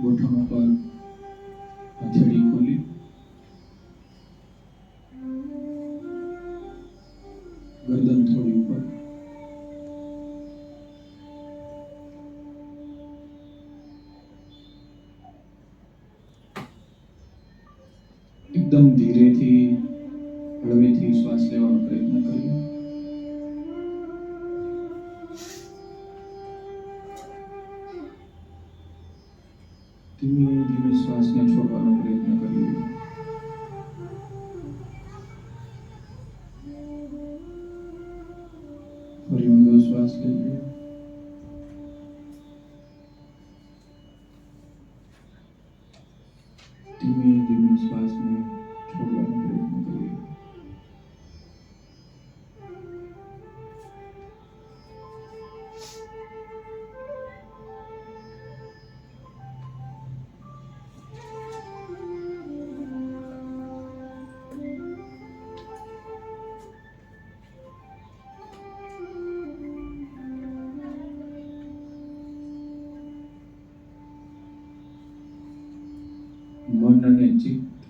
ગોઠણ ઉપર હથેળી ખોલી ગરદન થોડી ઉપર, એકદમ ધીરેથી હળવેથી શ્વાસ લેવાનો પ્રયત્ન કરીએ. ધીમે ધીમે શ્વાસને છોડવાનો પ્રયત્ન કરીએ. ફરી ઊંડો શ્વાસ લઈએ. ધીમે ધીમે શ્વાસને છોડવાનો પ્રયત્ન કરીએ. મન અને ચિત્ત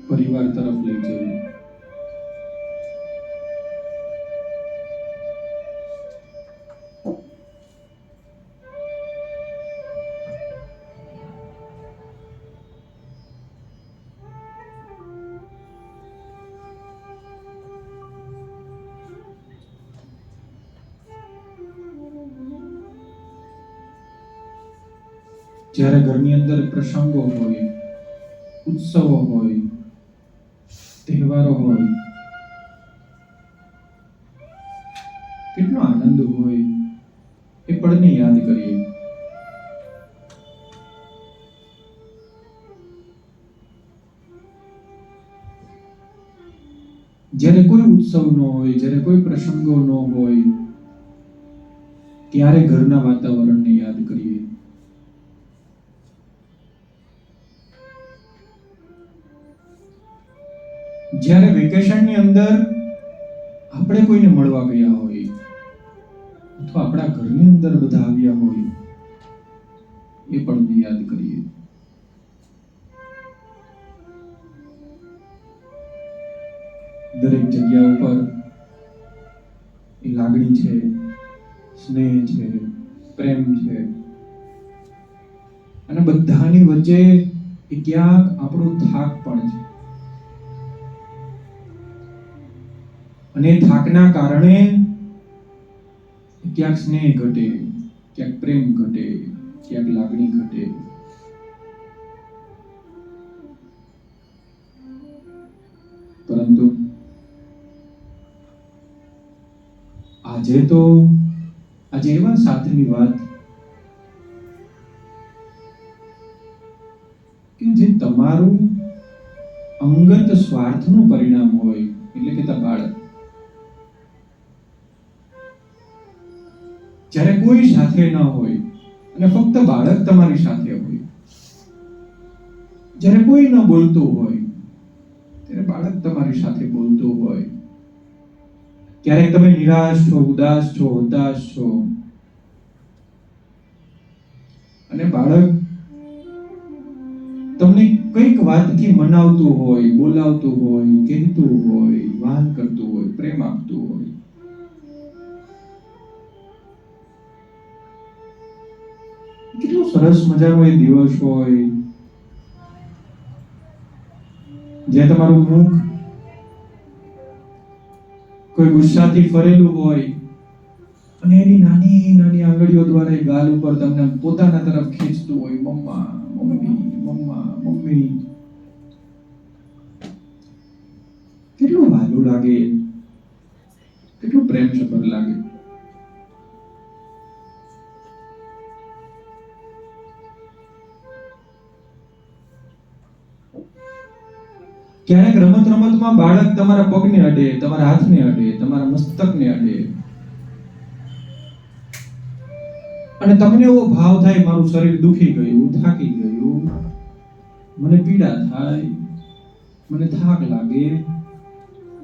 પરિવાર તરફ લઈ જઈએ. જ્યારે ઘરની અંદર પ્રસંગો હોય, ઉત્સવો હોય, તહેવારો હોય, કેટલો આનંદ હોય એ પળને યાદ કરીએ. જ્યારે કોઈ ઉત્સવ ન હોય, જ્યારે કોઈ પ્રસંગો ન હોય, ત્યારે ઘરના વાતાવરણને યાદ કરીએ. જ્યારે વેકેશનની અંદર આપણે કોઈને મળવા ગયા હોય અથવા આપણા ઘરની અંદર બધા આવ્યા હોય, એ પળને યાદ કરીએ. દરેક જગ્યા ઉપર એ લાગણી છે, સ્નેહ છે, પ્રેમ છે, અને બધાની વચ્ચે એ ક્યાંક આપણો થાક પણ છે. અને થાકના કારણે ક્યાંક સ્નેહ ઘટે, ક્યાંક પ્રેમ ઘટે, ક્યાંક લાગણી ઘટે. પરંતુ આજે એવા સાથની વાત કે જે તમારું અંગત સ્વાર્થનું પરિણામ હોય, એટલે કે બાળક. જ્યારે કોઈ સાથે ન હોય અને ફક્ત બાળક તમારી સાથે હોય, જ્યારે કોઈ ન બોલતું હોય ત્યારે બાળક તમારી સાથે બોલતું હોય, ક્યારેક તમે નિરાશ છો, ઉદાસ છો, હતાશ છો, અને બાળક તમને કઈક વાતથી મનાવતું હોય, બોલાવતું હોય, કહેતું હોય, વહાલ કરતું હોય, પ્રેમ આપતું હોય. કેટલો સરસ મજાનો એ દિવસ હોય જ્યાં તમારું મુખ કોઈ ગુસ્સાથી ફરેલું હોય અને એની નાની નાની આંગળીઓ દ્વારા એ ગાલ ઉપર તમને પોતાના તરફ ખેંચતું હોય, મમ્મા, મમ્મી, મમ્મા, મમ્મી. કેટલું વહાલું લાગે, કેટલું પ્રેમસભર લાગે. ક્યારેક રમત રમતમાં બાળક તમારા પગને અડે, તમારા હાથને અડે, તમારા મસ્તકને અડે, અને તમને એવો ભાવ થાય, મારું શરીર દુખી ગયું, થાકી ગયું, મને પીડા થાય, મને થાક લાગે.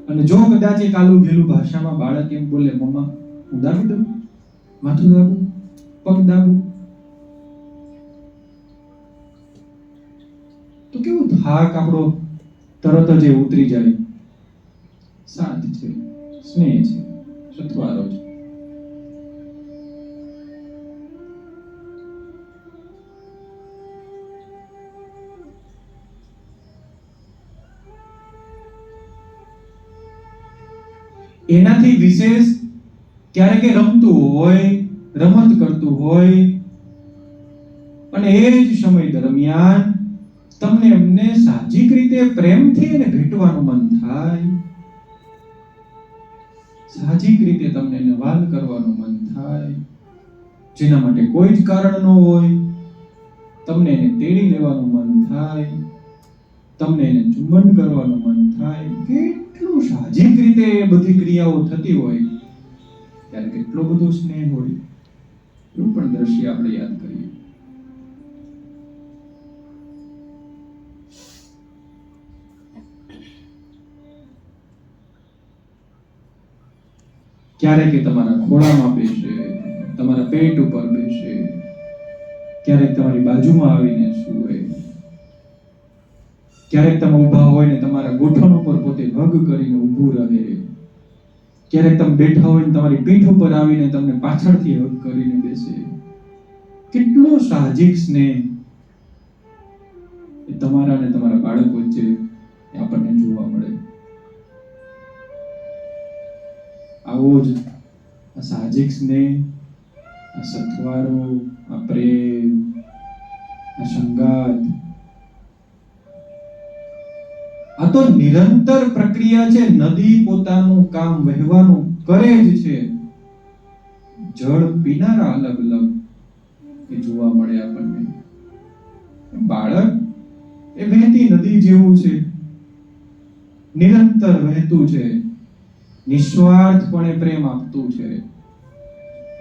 અને જો કદાચ એક આલુ ઘેલું ભાષામાં બાળક એમ બોલે, મમ્મા હું દાબી દઉં, માથું દાબું, પગ દાબું, થાક આપણો તરત જ ઉતરી જાય. સાથ છે, સ્નેહ છે, સથવારો છે. એનાથી વિશેષ ક્યારેક રમતું હોય, રમત કરતું હોય અને એ જ સમય દરમિયાન તમને એમને સાહજિક રીતે પ્રેમથી એને ભેટવાનું મન થાય, સાહજિક રીતે તમને એને વાલ કરવાનું મન થાય, જેના માટે કોઈ જ કારણ ન હોય, તમને એને તેડી લેવાનું મન થાય, તમને એને ચુંબન કરવાનું મન થાય, કેટલું સાહજિક રીતે એ બધી ક્રિયાઓ થતી હોય ત્યારે કેટલો બધો સ્નેહ હોય, એવું પણ દ્રશ્ય આપણે યાદ કરીએ. ક્યારેક એ તમારા ખોળામાં બેસે, તમારા પેટ ઉપર બેસે, ક્યારેક તમારી બાજુમાં આવીને સૂવે, ક્યારેક તમે ઊભા હોય ને તમારા ગોઠણ ઉપર પોતે હગ કરીને ઊભું રહે, ક્યારેક તમે બેઠા હોય ને તમારી પીઠ ઉપર આવીને તમને પાછળથી હગ કરીને બેસે. કેટલો સાહજિક સ્નેહ એ તમારા અને તમારા બાળક વચ્ચે આપણને જોવા મળે. આવો જ આ સાહજિક સ્નેહ, આ સથવારો, આ પ્રેમ, આ સંગાત, આ તો નિરંતર પ્રક્રિયા છે. નદી પોતાનું કામ વહેવાનું કરે જ છે. જળ પીનારા અલગ અલગ એ જોવા મળે આપણને. બાળક એ વહેતી નદી જેવું છે, નિરંતર વહેતું છે, નિસ્વાર્થપણે પ્રેમ આપતું છે.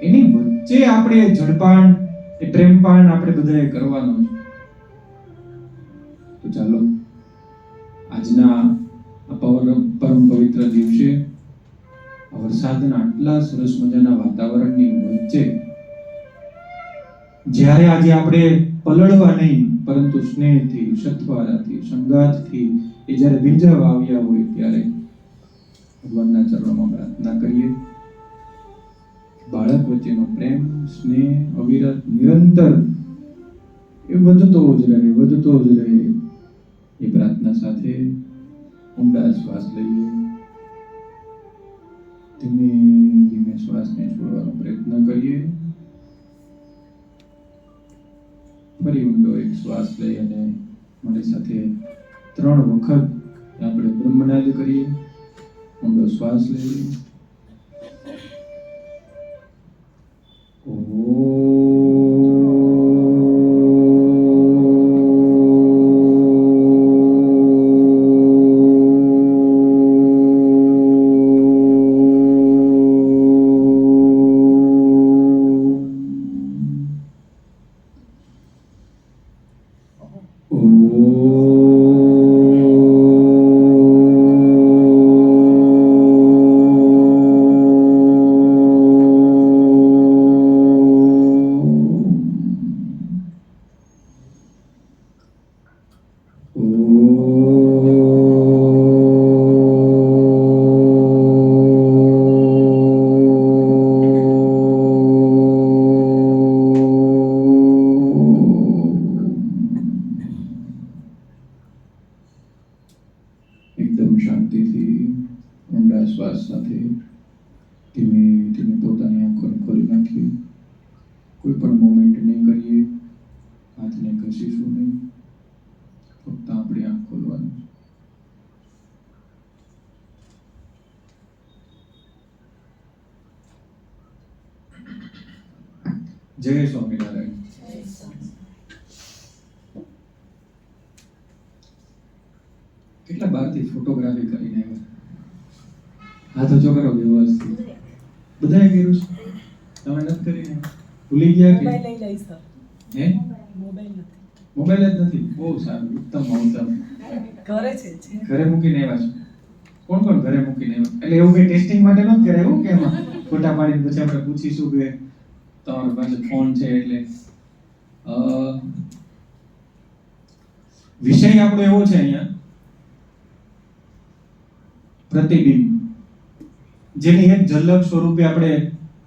એની વચ્ચે આપણે જળપાન, એ પ્રેમપાન આપણે બધાએ કરવાનું છે. તો ચાલો આજના પરમ પવિત્ર દિવસે વરસાદના આટલા સરસ મજાના વાતાવરણની વચ્ચે જ્યારે આજે આપણે પલળવા નહીં પરંતુ સ્નેહથી, સથવારાથી, સંગાતથી એ જ્યારે ભીંજાવા આવ્યા હોય ત્યારે ભગવાનના ચરણોમાં પ્રાર્થના કરીએ. બાળક વચ્ચેનો પ્રેમ, સ્નેહ અવિરત, નિરંતર એ વધતો જ રહે, વધતો જ રહે. એ પ્રાર્થના સાથે ઊંડા શ્વાસ લઈએ. ધીમે ધીમે શ્વાસને છોડવાનો પ્રયત્ન કરીએ. ફરી ઊંડો એક શ્વાસ લઈ અને મારી સાથે 3 વખત આપણે બ્રહ્મનાદ કરીએ. ઊંડો શ્વાસ લઈએ. એકદમ શાંતિથી ઊંડા શ્વાસ સાથે ધીમે ધીમે પોતાની આંખોને ખોલી નાખીએ. કોઈ પણ મોમેન્ટ નહીં કરીએ, હાથને ઘસીશું નહીં, ફક્ત આપણી આંખ ખોલવાની. જય સ્વામિનારાયણ. કેટલા બહારથી ફોટોગ્રાફી કરીને આવ્યા? હાથ ઊંચો કરો વ્યવસ્થિત. બધાએ કર્યું છે? તમે નથી કરીને ભૂલી ગયા કે? મોબાઈલ લઈ સર. હે? મોબાઈલ નથી. મોબાઈલ જ નથી? બહુ સારું, ઉત્તમ ઉત્તમ. ઘરે છે. ઘરે મૂકીને આવ્યા છો? કોણ કોણ ઘરે મૂકીને આવ્યા? એટલે એવું કઈ ટેસ્ટિંગ માટે ન કરાયું કે એમાં ફોટા પાડીને પછી આપણે પૂછીશું કે તમારી પાસે ફોન છે એટલે વિષય આપણો એવો છે અહીંયા પ્રતિબિંબ, જેની એક ઝલક સ્વરૂપે આપણે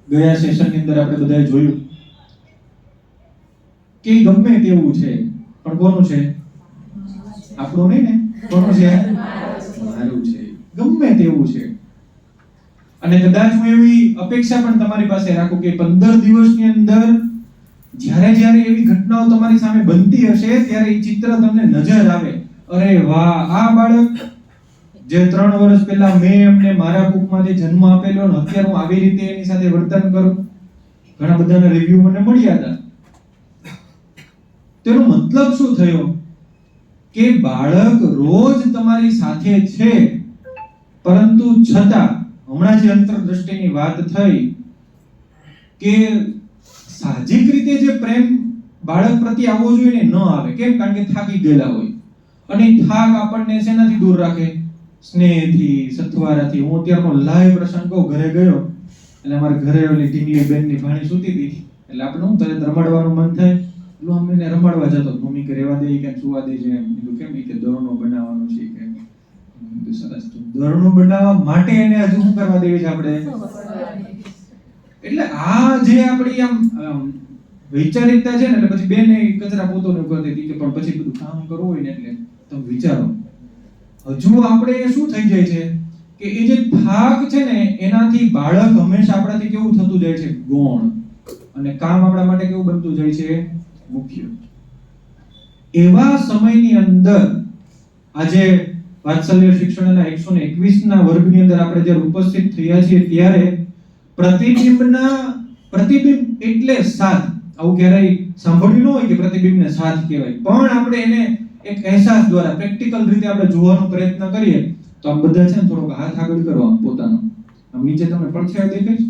ગયા સેશનની અંદર આપણે બધાએ જોયું કે ઈ ગમે તેવું છે, પણ કોનું છે? આપણું નહીં ને, કોનું છે? મારું છે. ગમે તેવું છે. અને કદાચ હું એવી અપેક્ષા પણ તમારી પાસે રાખું કે 15 દિવસની અંદર જ્યારે જ્યારે એવી ઘટનાઓ તમારી સામે બનતી હશે ત્યારે એ ચિત્ર તમને નજર આવે, અરે વાહ, આ બાળક જે 3 વર્ષ પહેલા મેં એમને મારા કુખમાંથી જન્મ આપેલો અને અત્યારે હું આવી રીતે એની સાથે વર્તન કરું. ઘણા બધાના રિવ્યુ મને મળ્યા હતા. તેનો મતલબ શું થયો કે બાળક રોજ તમારી સાથે છે, પરંતુ છતાં હમણાં જે અંતરદ્રષ્ટિની વાત થઈ કે સાહજિક રીતે જે પ્રેમ બાળક પ્રત્યે આવવો જોઈએ ને ન આવે. કેમ? કારણ કે થાકી ગયેલા હોય. અને થાક આપણને શેનાથી દૂર રાખે? સ્નેહથી, સથવારાથી. હું અત્યારનો લાઈવ પ્રસંગ કહું, ઘરે ગયો એટલે અમારા ઘરે ઓલી ઢીંગલી બેનની ભાણી સૂતી હતી એટલે આપણે હું તરત રમાડવાનું મન થાય એટલે અમે એને રમાડવા જતો. મમ્મી કે રેવા દે કે સુવા દે છે. કીધું કેમ? કે દોરણો બનાવવાનું છે કે. સરસ. દોરણો બનાવવા માટે એને હજુ શું કરવા દેવી છે આપણે? એટલે આ જે આપણી આમ વૈચારિકતા છે ને, એટલે પછી બેન કચરા પોતોને કરતી હતી કે પણ પછી બધું કામ કરવું હોય ને એટલે તમે વિચારો હજુ આપણે શું થઈ જાય છે કે એ જે થાક છે ને એનાથી બાળક હંમેશા આપણાથી કેવું થતું જાય છે? ગૌણ. અને કામ આપણા માટે કેવું બનતું જાય છે? મુખ્ય. એવા સમયની અંદર આજે વાત્સલ્ય શિક્ષણના 121 ના વર્ગની અંદર આપણે જ્યારે ઉપસ્થિત થયા છીએ ત્યારે પ્રતિબિંબ એટલે સાથ. આવું ક્યારેય સાંભળ્યું ન હોય કે પ્રતિબિંબને સાથ કહેવાય, પણ આપણે એને એક અહેસાસ દ્વારા પ્રેક્ટિકલ રીતે આપણે જોવાનો પ્રયત્ન કરીએ તો આમ બધા છે ને થોડોક હાથ આગળ કરો આમ પોતાનો. આમ નીચે તમને પડછાયો દેખાય છે?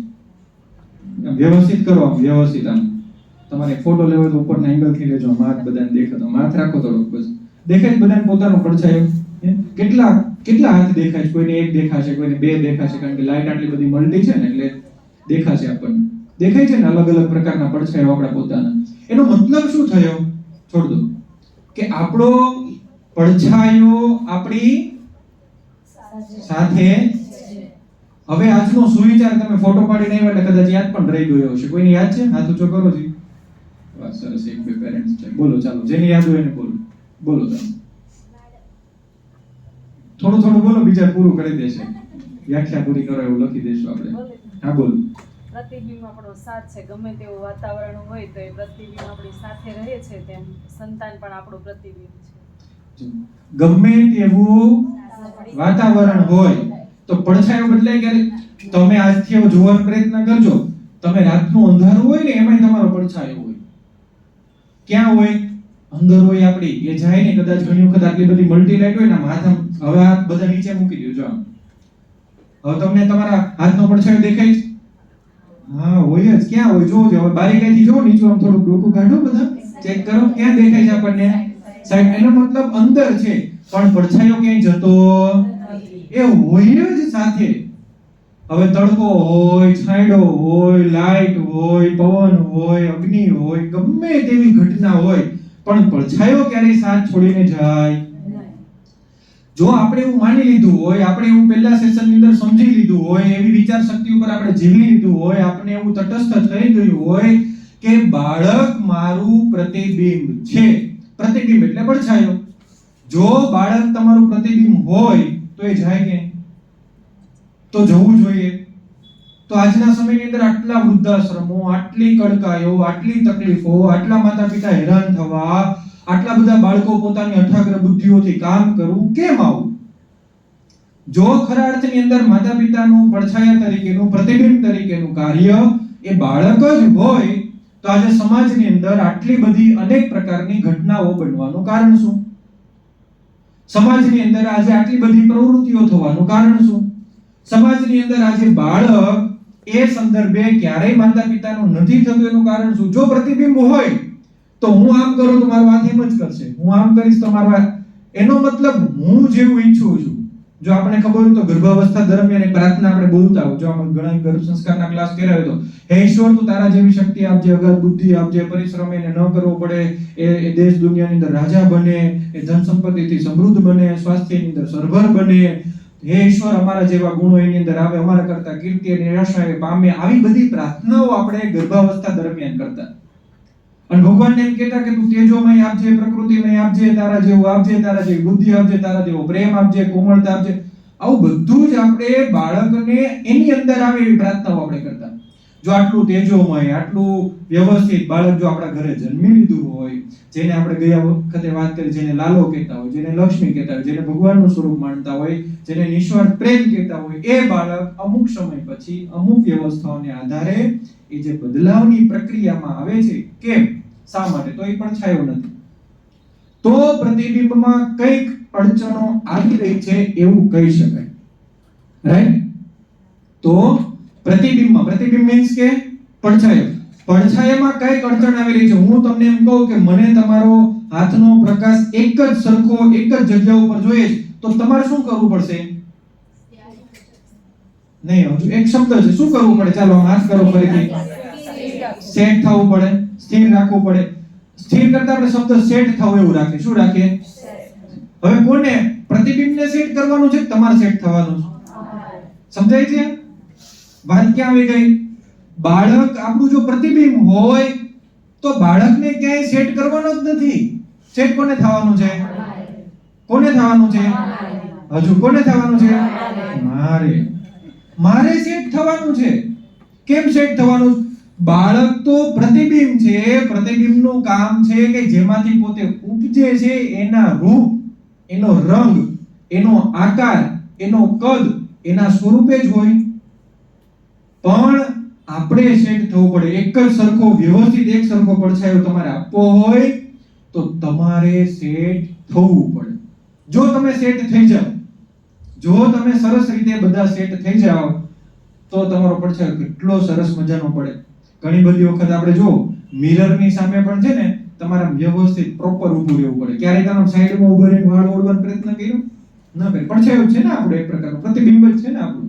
આમ વ્યવસ્થિત કરો, આમ વ્યવસ્થિત. આમ તમારે ફોટો લેવો તો ઉપરના એંગલથી લેજો. હાથ બધાને દેખાતો હાથ રાખો થોડોક. બસ દેખાય છે બધાને પોતાનો પડછાયો? કેટલા હાથ દેખાય છે? કોઈને એક દેખાશે, કોઈને બે દેખાશે, કારણ કે લાઈટ આટલી બધી મલ્ટી છે ને એટલે દેખાશે આપણને. દેખાય છે ને અલગ અલગ પ્રકારના પડછાયો આપણા પોતાના. એનો મતલબ શું થયો? છોડ દો કે આપણો પડછાયો આપણી સાથે. હવે આજનો સુવિચાર તમે ફોટો પાડીને આવ્યા એટલે કદાચ યાદ પણ રહી ગયો હશે. કોઈને યાદ છે? હાથ ઊંચો કરો જી. વાહ, સરસ. એક બે પેરેન્ટ્સ છે. બોલો, ચાલો, જેને યાદ હોય એને બોલો. બોલો તમે થોડું બોલો, બીજા પૂરું કરી દેશે. વ્યાખ્યા પૂરી કરો એવું લખી દેશું આપણે. હા, બોલો. પ્રતિબિંબ આપણો સાથ છે. ગમે તેવું વાતાવરણ હોય તો એ પ્રતિબિંબ આપણી સાથે રહે છે, તેમ સંતાન પણ આપણું પ્રતિબિંબ છે. ગમે તેવું વાતાવરણ હોય તો પડછાયો બદલાય ક્યારે? તમે આજથી હવે જોવાનો પ્રયત્ન કરજો. તમે રાતનું અંધારું હોય ને એમાંય તમારો પડછાયો હોય. ક્યાં હોય? અંદર હોય આપણી. એ જાય ને કદાચ ઘણી વખત આટલી બધી મલ્ટી લાઈટ હોય ને માથા. હવે હાથ બધા નીચે મૂકી દેજો. હવે તમને તમારા હાથનો પડછાયો દેખાય છે? હા, હોય જ. ક્યાં હોય? જોજો. હવે બારીકાઈથી જો, નીચે આમ થોડું ડોકું કાઢો, બધા ચેક કરો ક્યાં દેખાય છે આપણને. સાહેબ, એનો મતલબ અંદર છે, પણ પડછાયો ક્યાંય જતો એ હોય જ સાથે. હવે તડકો હોય, છાંયડો હોય, લાઈટ હોય, પવન હોય, અગ્નિ હોય, ગમે તેવી ઘટના હોય, પણ પડછાયો ક્યારેય સાથ છોડીને જાય? જો આપણે એવું માની લીધું હોય, આપણે એવું પહેલા સેશનની અંદર સમજી લીધું હોય, એવી વિચાર શક્તિ ઉપર આપણે જીવી લીધું હોય, આપણે એવું તટસ્થ થઈ ગયું હોય કે બાળક મારું પ્રતિબિંબ છે. પ્રતિબિંબ એટલે પડછાયો. જો બાળક તમારું પ્રતિબિંબ હોય તો એ જાય કે તો જવું જોઈએ. તો આજના સમયની અંદર આટલા વૃદ્ધાશ્રમો, આટલી કડકાઈઓ, આટલી તકલીફો, આટલા માતા પિતા હેરાન થવા, આટલા બધા બાળકો પોતાની અઠાગ્ર બુદ્ધિઓથી કામ કરવું, કેમ આવું? જો ખરા અર્થની અંદર માતા પિતાનું પડછાયા તરીકેનું, પ્રતિબિંબ તરીકેનું કાર્ય એ બાળક જ હોય તો આજે સમાજની અંદર આટલી બધી અનેક પ્રકારની ઘટનાઓ બનવાનું કારણ શું? સમાજની અંદર આજે આટલી બધી પ્રવૃત્તિઓ થવાનું કારણ શું? સમાજની અંદર આજે બાળક એ સંદર્ભે ક્યારેય માતા પિતાનું નથી થતું એનું કારણ શું? જો પ્રતિબિંબ હોય તો હું આમ કરું તો મારો હાથ એમ જ કરશે, હું આમ કરીશ તો મારો હાથ. એનો મતલબ હું જેવું ઈચ્છું છું જો આપણે ખબર હોય તો ગર્ભાવસ્થા દરમિયાન એક પ્રાર્થના આપણે બોલતા હોય, જો આપણે ઘણા ગર્ભ સંસ્કારના ક્લાસ કર્યા હોય તો, હે ઈશ્વર તું તારા જેવી શક્તિ આપજે, અગર બુદ્ધિ આપજે, પરિશ્રમ એને ન કરવો પડે, એ દેશ દુનિયાની અંદર રાજા બને, એ ધન સંપત્તિથી સમૃદ્ધ બને, સ્વાસ્થ્યની અંદર સરભર બને. હે ઈશ્વર અમારા જેવા ગુણો એની અંદર આવે, અમારા કરતા કીર્તિ અને નિરાશા એ પામે. આવી બધી પ્રાર્થનાઓ આપણે ગર્ભાવસ્થા દરમિયાન કરતા. અને ભગવાનને એમ કહેતા કે તું તેજોમય આપજે, પ્રકૃતિમય આપજે, તારા જેવું આપજે, તારા જેવી બુદ્ધિ આપજે, તારા જેવો પ્રેમ આપજે, કોમળતા આપજે. આવું બધું જ આપણે બાળકને એની અંદર આવે એવી પ્રાર્થનાઓ આપણે કરતા. જો આટલું તેજોમય, આટલું વ્યવસ્થિત બાળક જો આપણા ઘરે જન્મી લીધું હોય, જેને આપણે ગયા વખતે વાત કરી, જેને લાલો કહેતા હોય, જેને લક્ષ્મી કહેતા હોય, જેને ભગવાનનું સ્વરૂપ માનતા હોય, જેને નિસ્વાર્થ પ્રેમ કહેતા હોય, એ બાળક અમુક સમય પછી અમુક વ્યવસ્થાઓને આધારે એ જે બદલાવની પ્રક્રિયામાં આવે છે. કેમ? શા માટે? તો એ પડછાયો નથી. તો પ્રતિબિંબમાં કંઈક અડચણો આવી રહી છે એવું કહી શકાય. રાઈટ? તો પ્રતિબિંબ મીન્સ કે પડછાયો. પડછાયામાં કંઈક અડચણ આવી રહી છે. હું તમને એમ કહું કે મને તમારો હાથનો પ્રકાશ એક જ સરખો એક જ જગ્યા ઉપર જોઈએ છે, તો તમારે શું કરવું પડશે? નહીં, હજુ એક શબ્દ છે, શું કરવું પડે? ચાલો હાથ કરો ફરીથી. સેટ થવું પડે, સ્થિર રાખવું પડે. સ્થિર કરતા આપણે શબ્દ સેટ થવું એવું રાખીએ. શું રાખીએ? હવે કોને પ્રતિબિંબને સેટ કરવાનું છે, તમારે સેટ થવાનું છે. સમજાય છે વાત? ક્યાં આવી ગઈ? બાળક આપણું જો પ્રતિબિંબ હોય તો બાળકને ક્યાંય સેટ કરવાનો જ નથી. સેટ કોને થવાનું છે? કોને થવાનું છે? હજુ કોને થવાનું છે? મારે સેટ થવાનું છે. કેમ સેટ થવાનું? બાળક તો પ્રતિબિંબ છે. પ્રતિબિંબનું કામ છે કે જેમાંથી પોતે ઉપજે છે એના રૂપ, એનો રંગ, એનો આકાર, એનો કદ એના સ્વરૂપે જ હોય. પણ આપણે સેટ થવું પડે. એક જ સરખો વ્યવસ્થિત એક સરખો પડછાયો તમારે આપવો હોય તો તમારે સેટ થવું પડે. જો તમે સેટ થઈ જાઓ, જો તમે સરસ રીતે બધા સેટ થઈ જાઓ તો તમારો પડછાયો કેટલો સરસ મજાનો પડે. ઘણી બધી વખત આપણે જો મિરરની સામે પણ છે ને તમારે વ્યવસ્થિત પ્રોપર ઊભું રહેવું પડે. ક્યારેય તમે સાઈડમાં ઊભા રહીને વાળ ઓળવાનો પ્રયત્ન કર્યો? ન કરે. પડછાયો છે ને આપણો એક પ્રકારનો પ્રતિબિંબ જ છે ને આપણું.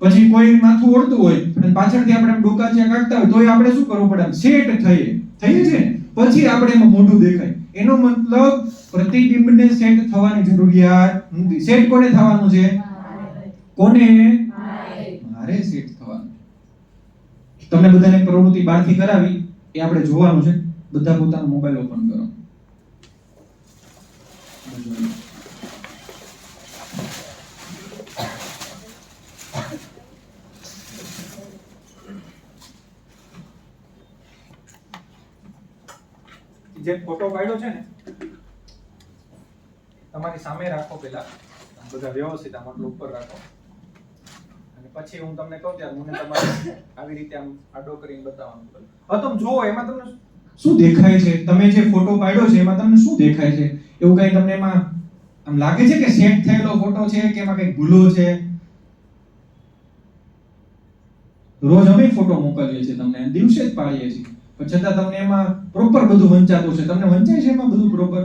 પછી કોઈ માથું ઓળતું હોય અને પાછળથી આપણે ડોકાચિયા કાઢતા હોય તોય આપણે શું કરવું પડે? સેટ થઈએ છે પછી આપણે એમાં મોઢું દેખાય. એનો મતલબ પ્રતિબિંબને સેટ થવાની જરૂરિયાત નથી. સેટ કોને થવાનું છે? કોને? મારે સેટ થવાનું. તમને બધાને પ્રવૃત્તિ બહારથી કરાવી એ આપણે જોવાનું છે. બધા પોતાનો મોબાઈલ ઓપન કરો. જે ફોટો પાડ્યો છે ને તમારી સામે રાખો. પેલા બધા વ્યવસ્થિત આમ આટલું ઉપર રાખો અને પછી હું તમને કહું ત્યારે મને તમારે આવી રીતે આમ આડો કરીને બતાવવાનું. હવે તમે જોવો એમાં તમને શું દેખાય છે? તમે જે ફોટો પાડ્યો છે એમાં તમને શું દેખાય છે? એવું કઈ તમને એમાં આમ લાગે છે કે સેટ થયેલો ફોટો છે કે એમાં કઈ ભૂલો છે? રોજ અમે ફોટો મોકલીએ છીએ તમને, દિવસે જ પાડીએ છીએ, પણ છતાં તમને એમાં પ્રોપર બધું વંચાતું છે. તમને વંચાય છે એમાં બધું પ્રોપર?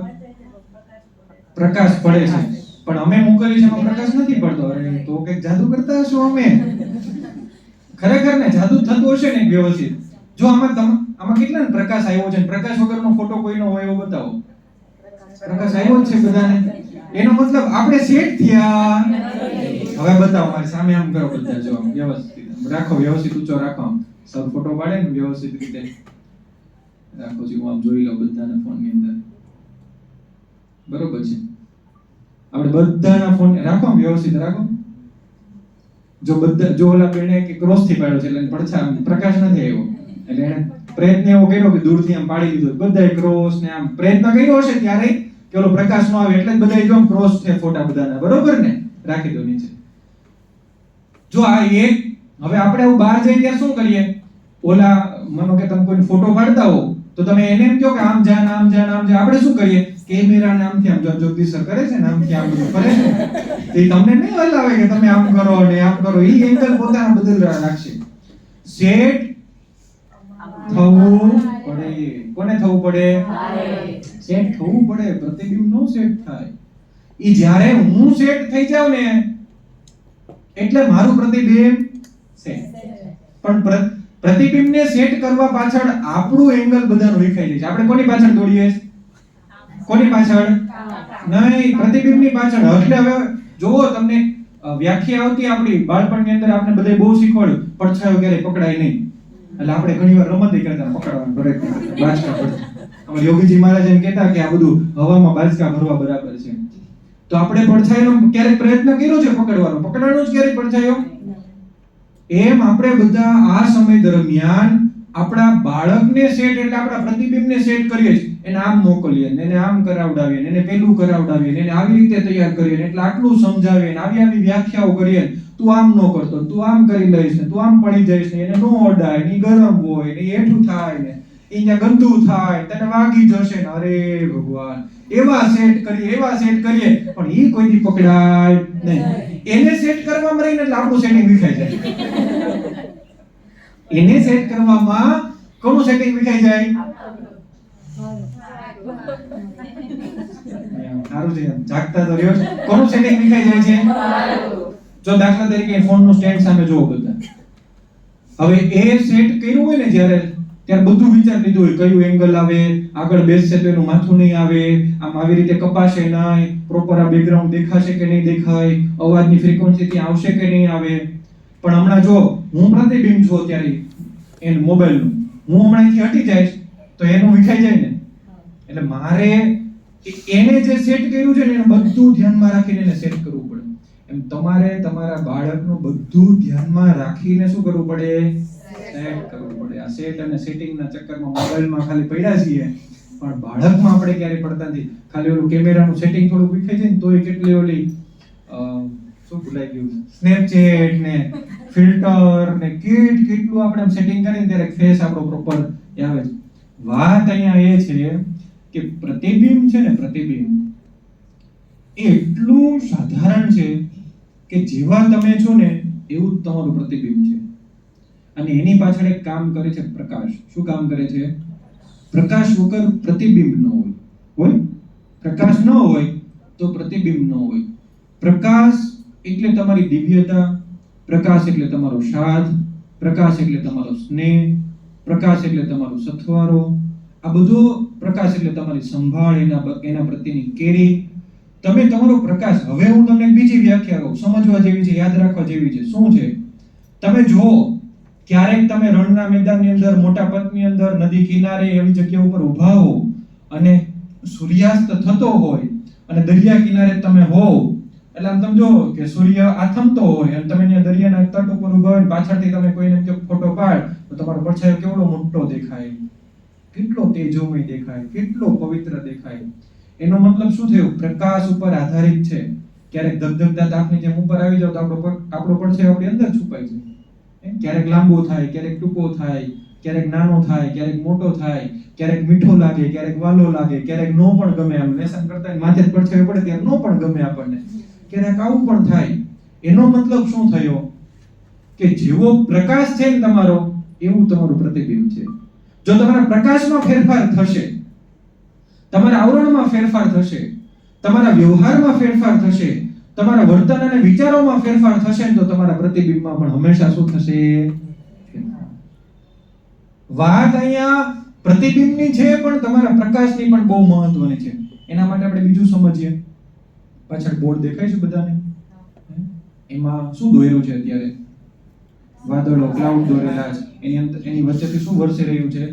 પ્રકાશ પડે છે, પણ અમે મોકલીએ છીએ એમાં પ્રકાશ નથી પડતો. અરે તો કઈક જાદુ કરતા હશો અમે. ખરેખર ને જાદુ થતું હશે ને વ્યવસ્થિત. જો આમાં કેટલા પ્રકાશ આવ્યો છે? પ્રકાશ વગરનો ફોટો કોઈનો હોય એવો બતાવો. પ્રકાશ આવ્યો જ છે બધાને. એનો મતલબ આપણે સેટ થયા. હવે બતાવો મારી સામે આમ કરો બધા. જો વ્યવસ્થિત રાખો, વ્યવસ્થિત ઊંચો રાખો. સર ફોટો પાડે ને વ્યવસ્થિત રીતે રાખો છો. હું આમ જોઈ લઉં બધાના ફોન ની અંદર. બરોબર છે? આપણે બધાના ફોન રાખો, વ્યવસ્થિત રાખો. જો ઓલા બેને કે ક્રોસ થી પાડ્યો છે એટલે પડછા પ્રકાશ નથી આવ્યો એટલે એને પ્રયત્ન એવો કર્યો કે દૂરથી આમ પાડી દીધો. બધાય ક્રોસ ને આમ પ્રયત્ન કર્યો હશે ત્યારે કે ઓલો પ્રકાશ નો આવે એટલે જ બધાય જો ક્રોસ છે ફોટા બધાના. બરોબર ને? રાખી દો નીચે. જો આ એક. હવે આપણે આવું બહાર જઈએ ત્યારે શું કરીએ? ઓલા માનો કે તમે કોઈ ફોટો પાડતા હો તો તમે એને એમ કહો કે આમ જા આમ જા આમ જા. આપણે શું કરીએ? કેમેરા નામથી આમ જગદીશ સર કરે છે ને આમથી આમ બધું કરે છે તે તમને નહીં હલાવે કે તમે આમ કરો ને આમ કરો. ઈ એંગલ પોતાના બદલવા રાખશે. સેટ થવું પડે. કોને થવું પડે? સેટ થવું પડે. પ્રતિબિંબ નો સેટ થાય. ઈ જ્યારે હું સેટ થઈ જાવ ને એટલે મારું પ્રતિબિંબ સેટ. પણ પ્રતિબિંબને સેટ કરવા પાછળ આપણું એંગલ બધાનું વિખાઈ જાય છે. આપણે કોની પાછળ દોડીએ? કોની પાછળ? નહીં, પ્રતિબિંબની પાછળ. એટલે હવે જોવો, તમને વ્યાખ્યા આવતી આપણી બાળપણની અંદર આપણે બધાય બહુ શીખવાડ્યું, પડછાયો ક્યારે પકડાય નહીં. એટલે આપણે ઘણીવાર રમત કરતા, પકડવાનો પ્રયત્ન કરતા, બાચકા ભરતા. અમારા યોગીજી મહારાજ એમ કહેતા કે આ બધું હવામાં બાચકા ભરવા બરાબર છે. તો આપણે પડછાયાનો ક્યારેક પ્રયત્ન કર્યો છે પકડવાનો? પકડવાનો જ ક્યારેક પડછાયો? એમ આપણે બધા આ સમય દરમિયાન આપણા બાળકને સેટ, એટલે આપણા પ્રતિબિંબને સેટ કરીએ છીએ. એને આમ મોકલીએ, એને આમ કરાવડાવીએ, એને પેલું કરાવડાવીએ, એને આવી રીતે તૈયાર કરીએ, એટલે આટલું સમજાવીએ, આવી આવી વ્યાખ્યાઓ કરીએ. તું આમ ન કરતો, તું આમ કરી લઈશ ને, તું આમ પડી જઈશ ને, એને નો અડાય ને, ગરમ હોય ને, હેઠું થાય ને, અહીંયા ગંદુ થાય, તને વાગી જશે ને. અરે ભગવાન, એવા સેટ કરીએ, પણ ઈ કોઈ દી પકડાય નહીં. એને સેટ કરવામાં રહીને એટલે આપણું સેટિંગ વિખાઈ જાય. એને સેટ કરવામાં કોનું સેટિંગ વિખાઈ જાય? સારું છે, જાગતા તો રહ્યો છે. કોનું સેટિંગ વિખાઈ જાય છે? જો દાખલા તરીકે ફોનનું સ્ટેન્ડ સામે જોવો બધા. હવે એ સેટ કર્યું હોય ને જ્યારે, ત્યારે બધું વિચાર લીધું હોય, કયું એંગલ આવે, આગળ બેસશે તો એનું માથું નહીં આવે, આમ આવી રીતે કપાશે નહીં, પ્રોપર આ બેકગ્રાઉન્ડ દેખાશે કે નહીં દેખાય, અવાજની ફ્રીક્વન્સી ત્યાં આવશે કે નહીં આવે. પણ હમણાં જો હું પ્રતિબિંબ છું ત્યારે એન મોબાઈલનું, હું હમણાં અહીંથી હટી જઈશ તો એનું વિખાઈ જાય ને. એટલે મારે એને જે સેટ કર્યું છે ને એને બધું ધ્યાનમાં રાખીને એને સેટ કરવું પડે. એમ તમારે તમારા બાળકનું બધું ધ્યાનમાં રાખીને શું કરવું પડે? સેટ કરવું પડે. આ સેટ અને સેટિંગના ચક્કરમાં મોબાઈલમાં ખાલી પડ્યા છીએ, પણ બાળકમાં આપણે ક્યારે પડતા નથી. ખાલી ઓલું કેમેરાનું સેટિંગ થોડું વિખાઈ જાય ને તોય કેટલી ઓલી શું ભૂલાઈ ગયું, સ્નેપચેટ ને ફિલ્ટર ને કેટલું આપણે સેટિંગ કરીને ત્યારે ફેસ આપણો પ્રોપર આવે છે. વાત અહીંયા એ છે કે પ્રતિબિંબ છે ને, પ્રતિબિંબ એ એટલું સાધારણ છે કે જેવા તમે છો ને એવું જ તમારું પ્રતિબિંબ છે. અને એની પાછળ એક કામ કરે છે પ્રકાશ. શું કામ કરે છે? પ્રકાશ વગર પ્રતિબિંબ ન હોય. પ્રકાશ ન હોય તો પ્રતિબિંબ ન હોય. પ્રકાશ એટલે તમારી દિવ્યતા, પ્રકાશ એટલે તમારો સાથ, પ્રકાશ એટલે તમારો સ્નેહ, પ્રકાશ એટલે તમારો સથવારો. આ બધો પ્રકાશ એટલે તમારી સંભાળ, એના પ્રત્યેની કેરી. તમે તમારો પ્રકાશ. હવે હું તમને બીજી વ્યાખ્યા કહું, સમજવા જેવી છે, યાદ રાખવા જેવી છે. શું છે? તમે જુઓ, ક્યારેક તમે રણના મેદાનની અંદર, મોટા પથની અંદર, નદી કિનારે એવી જગ્યા ઉપર ઊભા હો અને સૂર્યાસ્ત થતો હોય અને દરિયા કિનારે તમે હોવ, એટલે આમ સમજો કે સૂર્ય આથમતો હોય અને તમે ત્યાં દરિયાના તટ ઉપર ઊભા હોય, પાછળથી તમે કોઈને કે ફોટો પાડ તો તમારો પડછાયો કેવડો મોટો દેખાય, કેટલો તેજોમય દેખાય, કેટલો પવિત્ર દેખાય. એનો મતલબ શું થયો? પ્રકાશ ઉપર આધારિત છે. ક્યારેક ધગધગતા તાપની જેમ ઉપર આવી જાવ તો આપણો પડછાયો આપણી અંદર છુપાઈ જાય. ક્યારેક લાંબો થાય, ક્યારેક ટૂંકો થાય, ક્યારેક નાનો થાય, ક્યારેક મોટો થાય, ક્યારેક મીઠો લાગે, ક્યારેક વાલો લાગે, ક્યારેક નો પણ ગમે. આમ લેસન કરતા માથે જ પડછાયો પડે ત્યારે નો પણ ગમે આપણને, ક્યારેક આવું પણ થાય. એનો મતલબ શું થયો? કે જેવો પ્રકાશ છે ને તમારો, એવું તમારું પ્રતિબિંબ છે. જો તમારા પ્રકાશમાં ફેરફાર થશે, તમારા આવરણમાં ફેરફાર થશે, તમારા વ્યવહારમાં ફેરફાર થશે, તમારા વર્તન અને વિચારોમાં ફેરફાર થશે તો તમારા પ્રતિબિંબમાં પણ હંમેશા શું થશે? વાત અહીંયા પ્રતિબિંબની છે પણ તમારા પ્રકાશની પણ બહુ મહત્વની છે. એના માટે આપણે બીજું સમજીએ. પાછળ બોર્ડ દેખાય છે બધાને? એમાં શું દોરેલું છે અત્યારે? વાદળો, ક્લાઉડ દોરેલા છે. એની વચ્ચેથી શું વરસી રહ્યું છે?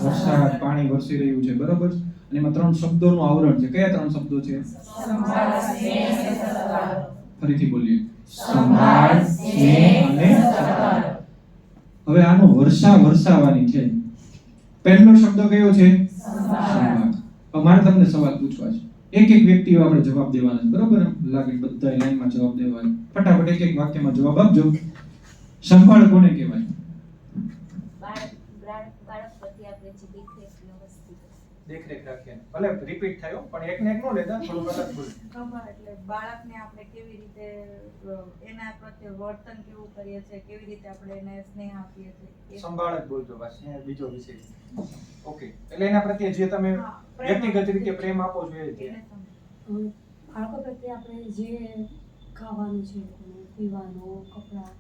વરસાદ, પાણી વરસી રહ્યું છે, બરોબર? અને એમાં 3 શબ્દોનું આવરણ છે. કયા 3 શબ્દો છે? ફરીથી બોલીએ. સંભાળ, સ્નેહ અને સત્કાર. હવે આનો વરસાવવાની છે. પહેલો શબ્દ કયો છે? સંભાળ. હવે મારે તમને સવાલ પૂછવા છે. એક વ્યક્તિઓ આપણે જવાબ દેવાના છે, બરોબર? લાગે બધા લાઈનમાં જવાબ દેવાના. ફટાફટ એક વાક્યમાં જવાબ આપજો. સંભાળ કોને કહેવાય? દેખરેખ રાખીએ. ભલે રિપીટ થયો પણ એકને એક નો લેતા, થોડું અલગ બોલ. ખબર એટલે બાળકને આપણે કેવી રીતે એના પ્રત્યે વર્તન કેવું કરીએ છીએ, કેવી રીતે આપણે એને સ્નેહ આપીએ છીએ. સંભાળ જ બોલજો બસ, બીજો વિષય. ઓકે, એટલે એના પ્રત્યે જે તમે વ્યક્તિગત રીતે પ્રેમ આપો છો એ છે. બાળકો પ્રત્યે આપણે જે ખાવાનું છે લોકોનું, પીવાનું, કપડાં,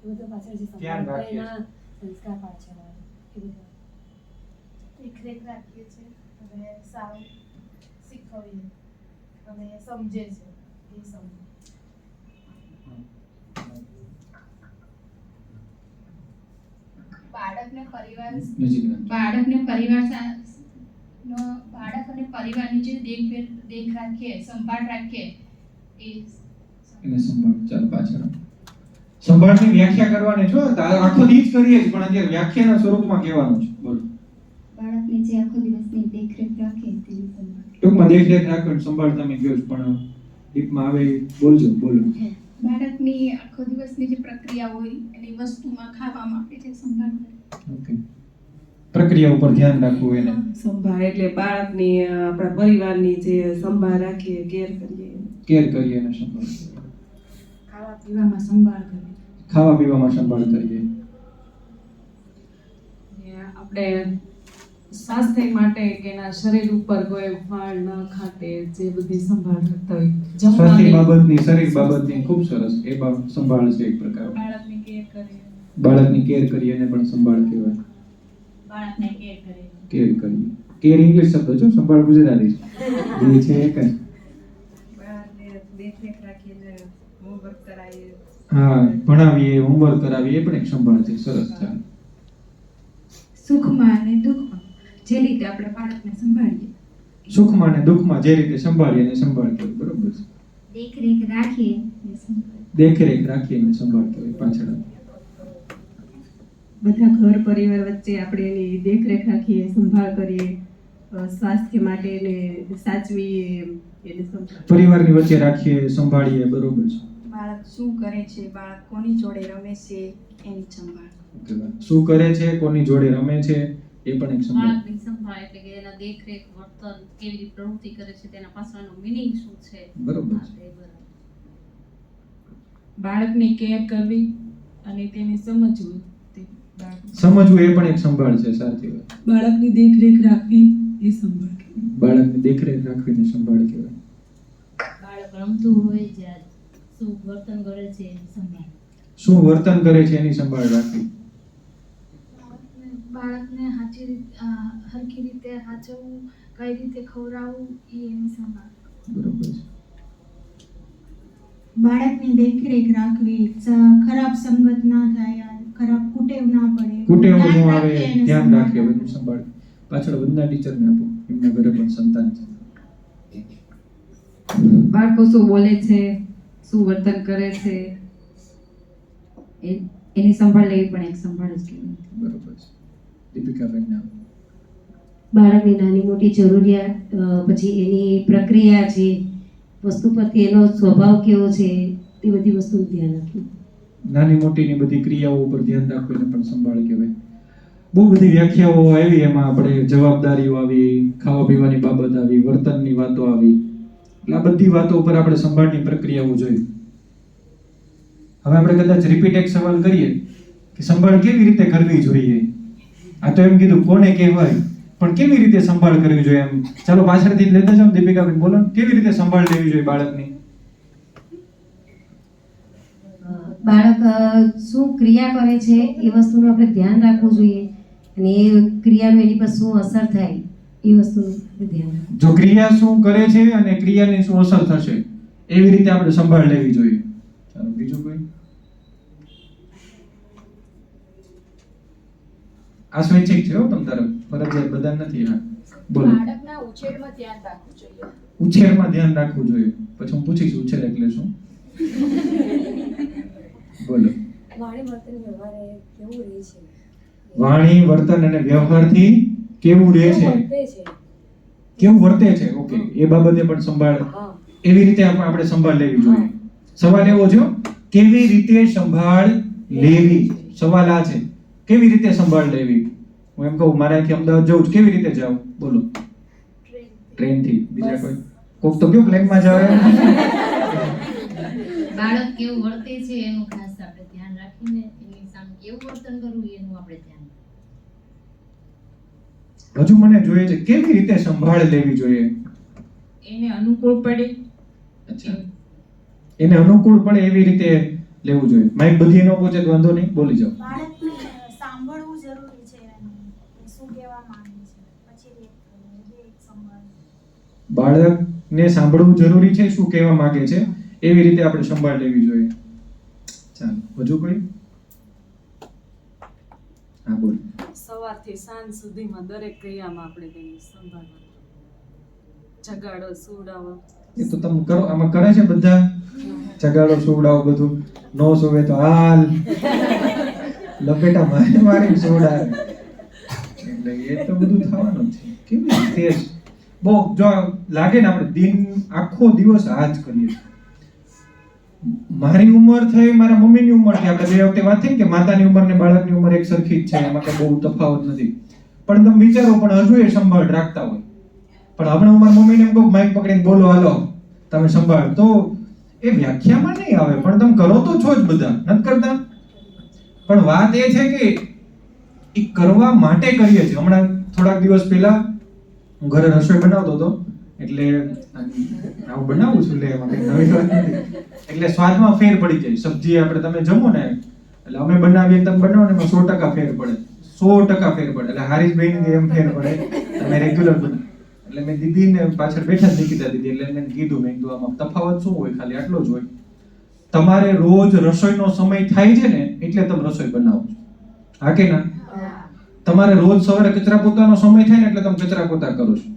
એ બધા પાછળ જે ધ્યાન સંભાળ રાખીએ એના સંસ્કાર પાછળ આવે એ બધા. દેખરેખ રાખીએ છીએ અને સારું શીખવીએ અને સમજે છે એ સમજે. બાળકને પરિવાર નજીક રાખજો. બાળકને પરિવાર બાળક અને પરિવારની જે દેખ રાખીએ, સંભાળ રાખીએ એ એને સંભાળ. ચાલો પાછળ સંભાળની વ્યાખ્યા કરવાની છો તો આખો દી જ કરીએ જ, પણ અત્યારે વ્યાખ્યાના સ્વરૂપમાં કહેવાનું છે. બોલો. બાળકને જે આખો દિવસની દેખરેખ રાખે તેની સંભાળ. ટૂંકમાં દેખરેખ રાખવાની સંભાળ તમે કહો છો, પણ ડીપમાં આવે બોલજો. બોલો. બાળકની આખો દિવસની જે પ્રક્રિયા હોય એની વસ્તુમાં ખાવામાં આપણે જે સંભાળ કરીએ. ઓકે. પ્રક્રિયા ઉપર ધ્યાન રાખવું એને. સંભાળ એટલે બાળકની આપણા પરિવારની જે સંભાળ રાખીએ, કેર કરીએ. કેર કરીએ અને સંભાળ કરીએ. ખાવા પીવામાં સંભાળ કરીએ. ખાવા પીવામાં સંભાળ કરીએ. ને આપણે સ્વાસ્થ્ય માટે કે એના શરીર ઉપર કોઈ વાળ ન ખાતે જે બધી સંભાળ રાખતા હોય. સ્વાસ્થ્ય બાબતની, શરીર બાબતની ખૂબ સરસ એ સંભાળ છે એક પ્રકાર. બાળકની કેર કરીએ. બાળકની કેર કરીએ એને પણ સંભાળ કહેવાય. બાળકને કેર કરીએ. કેર કરીએ. કેર ઇંગ્લિશ શબ્દ છે, સંભાળ ગુજરાતી છે. એ છે એક જ. બાળકને દેખરેખ રાખીને હોમવર્ક કરાવીએ. હા, ભણાવીએ, હોમવર્ક કરાવીએ એ પણ એક સંભાળ છે. સરસ છે. સુખમાં અને દુઃખમાં જે રીતે આપણે બાળકને સંભાળીએ. સુખમાં અને દુઃખમાં જે રીતે સંભાળીએ એને સંભાળ કહેવાય. બરોબર છે. દેખરેખ રાખીએ એ સંભાળ. દેખરેખ રાખીએ એને સંભાળ કહેવાય. પાછળ બધા ઘર પરિવાર વચ્ચે આપણે એની દેખરેખ રાખીએ, સંભાળ કરીએ, સ્વાસ્થ્ય માટે એને સાચવીએ, એને સંભાળ. પરિવારની વચ્ચે રાખીએ, સંભાળીએ. બરોબર છે. બાળક શું કરે છે, બાળક કોની જોડે રમે છે એની સંભાળ. ઓકે. શું કરે છે, કોની જોડે રમે છે એ પણ એક સંભાળ. બાળકની સંભાળ એટલે કે એના દેખરેખ, વર્તન, કેવી રીતે પ્રવૃત્તિ કરે છે, તેના પાછળનો મિનિંગ શું છે. બરોબર છે. એ બરાબર. બાળકની કેર કરવી અને તેને સમજવું. સમજવું એ પણ એક સંભાળ છે. સાચી વાત. બાળકની દેખરેખ રાખવી એ સંભાળ. બાળકની દેખરેખ રાખવીને સંભાળ કહેવાય. બાળક રમતું હોય જ્યારે શું વર્તન કરે છે એની સંભાળ. શું વર્તન કરે છે એની સંભાળ રાખવી. બાળકને હરખી રીતે હાચવવું, કઈ રીતે ખવડાવવું એ એની સંભાળ. બરોબર છે. બાળકની દેખરેખ રાખવી, ખરાબ સંગત ના થાય, ખરાબ કુટેવ ના પડે, કુટેવ ન આવે, ધ્યાન રાખીએ બધું સંભાળ. પાછળ વંદના ટીચરને આપો, એમના ઘરે પણ સંતાન છે. બાળકો શું બોલે છે, શું વર્તન કરે છે એની સંભાળ લેવી પણ એક સંભાળ જ કહેવાય. બરોબર છે. દીપિકાબેન નામ. બાળકની નાની મોટી જરૂરિયાત, પછી એની પ્રક્રિયા છે, વસ્તુ પ્રત્યે એનો સ્વભાવ કેવો છે, તે બધી વસ્તુનું ધ્યાન રાખવું. નાની મોટીની બધી ક્રિયાઓ ઉપર ધ્યાન રાખવું એને પણ સંભાળ કહેવાય. બહુ બધી વ્યાખ્યાઓ આવી, એમાં આપણે જવાબદારીઓ આવી, ખાવા પીવાની બાબત આવી, વર્તનની વાતો આવી. એટલે આ બધી વાતો ઉપર આપણે સંભાળની પ્રક્રિયાઓ જોઈ. હવે આપણે કદાચ રિપીટ એક સવાલ કરીએ કે સંભાળ કેવી રીતે કરવી જોઈએ. આ તો એમ કીધું કોને કહેવાય, પણ કેવી રીતે સંભાળ કરવી જોઈએ એમ. ચાલો પાછળથી જ લેતા જાઓ. દીપિકાબેન બોલો, કેવી રીતે સંભાળ લેવી જોઈએ બાળકની. બાળક શું ક્રિયા કરે છે એ વસ્તુનું આપણે ધ્યાન રાખવું જોઈએ, અને એ ક્રિયાનું એની પર શું અસર થાય એ વસ્તુનું આપણે ધ્યાન રાખવું. જો ક્રિયા શું કરે છે અને ક્રિયાની શું અસર થશે એવી રીતે આપણે સંભાળ લેવી જોઈએ. ચાલો બીજું કોઈ. આ સ્વૈચ્છિક છે હો, તમ તારે ફરજિયાત બધા નથી. હા બોલો. બાળકના ઉછેરમાં ધ્યાન રાખવું જોઈએ. ઉછેરમાં ધ્યાન રાખવું જોઈએ. પછી હું પૂછીશ ઉછેર એટલે શું. બોલો. વાણી વર્તન વ્યવહાર કેવું રહે છે. વાણી વર્તન અને વ્યવહારથી કેવું રહે છે, કેવું વર્તે છે. ઓકે. એ બાબતે પણ સંભાળ એવી રીતે આપણે સંભાળ લેવી જોઈએ. સવાલ એવો છે કેવી રીતે સંભાળ લેવી. સવાલ આ છે કેવી રીતે સંભાળ લેવી. હું એમ કહું મારાથી અમદાવાદ જવું છું, કેવી રીતે જાઉં. બોલો. ટ્રેનથી. બીજા કોઈ કોક તો કયો પ્લેનમાં જાવે. બાળક કેવું વર્તે છે એનું ખાસ આપણે ધ્યાન રાખીને એની સામે કેવું વર્તન કરવું એનું આપણે ધ્યાન. હજુ મને જોઈએ છે કેવી રીતે સંભાળ લેવી જોઈએ. એને અનુકૂળ પડે. અચ્છા, એને અનુકૂળ પડે એવી રીતે લેવું જોઈએ. માઇક બધી ન પહોંચે તો વાંધો નહીં, બોલી જાઓ. બાળકને સાંભળવું જરૂરી છે એ શું કહેવા માંગે છે પછી react કરવું, એ એક સંભાળ. બાળકને સાંભળવું જરૂરી છે, શું કહેવા માંગે છે એવી રીતે આપણે સંભાળ લેવી જોઈએ. ચાલો હજુ કોઈ? હા બોલ. સવારથી સાંજ સુધીમાં દરેક ક્રિયામાં આપણે તેની સંભાળ જગાડો, સુવડાવો. એ તો તમે કરો, આમાં કરે છે બધા, જગાડો સુવડાવો બધું. નો સુવે તો હાલ લપેટા મારી સુવડાવે, એટલે એ તો બધું થવાનું છે. કેવી રીતે બહુ જો લાગે ને આપણે દિન આખો દિવસ આ જ કરીએ. મારી ઉંમર થઈ, મારા મમ્મીની ઉંમર થઈ, આપણે બે વખતે વાત થઈ કે માતાની ઉંમર ને બાળકની ઉંમર એક સરખી જ છે, એમાં કઈ બહુ તફાવત નથી. પણ તમે વિચારો, પણ હજુ એ સંભાળ રાખતા હોય. પણ હમણાં મારા મમ્મીને એમ કહું માઇક પકડીને બોલો હાલો તમે સંભાળ, તો એ વ્યાખ્યામાં નહીં આવે, પણ તમે કરો તો છો જ બધા, નથી કરતા. પણ વાત એ છે કે એ કરવા માટે કરીએ છીએ. હમણાં થોડાક દિવસ પહેલા હું ઘરે રસોઈ બનાવતો હતો, એટલે આવું બનાવું છું, એટલે એમાં કઈ નવી વાત નથી. એટલે સ્વાદમાં ફેર પડી જાય. સબ્જી આપણે તમે જમો ને, એટલે અમે બનાવીએ તમે બનાવો ને એમાં 100% ફેર પડે, 100% ફેર પડે. એટલે હારીશભાઈને એમ ફેર પડે તમે રેગ્યુલર બનાવો. એટલે મેં દીદીને પાછળ બેઠા જ નિકિતા દીદી, એટલે મેં કીધું, મેં કીધું આમાં તફાવત શું હોય, ખાલી આટલો જ હોય. તમારે રોજ રસોઈનો સમય થાય છે ને એટલે તમે રસોઈ બનાવો છો, હા કે ના? તમારે રોજ સવારે કચરા પોતાનો સમય થાય ને એટલે તમે કચરા પોતા કરો છો.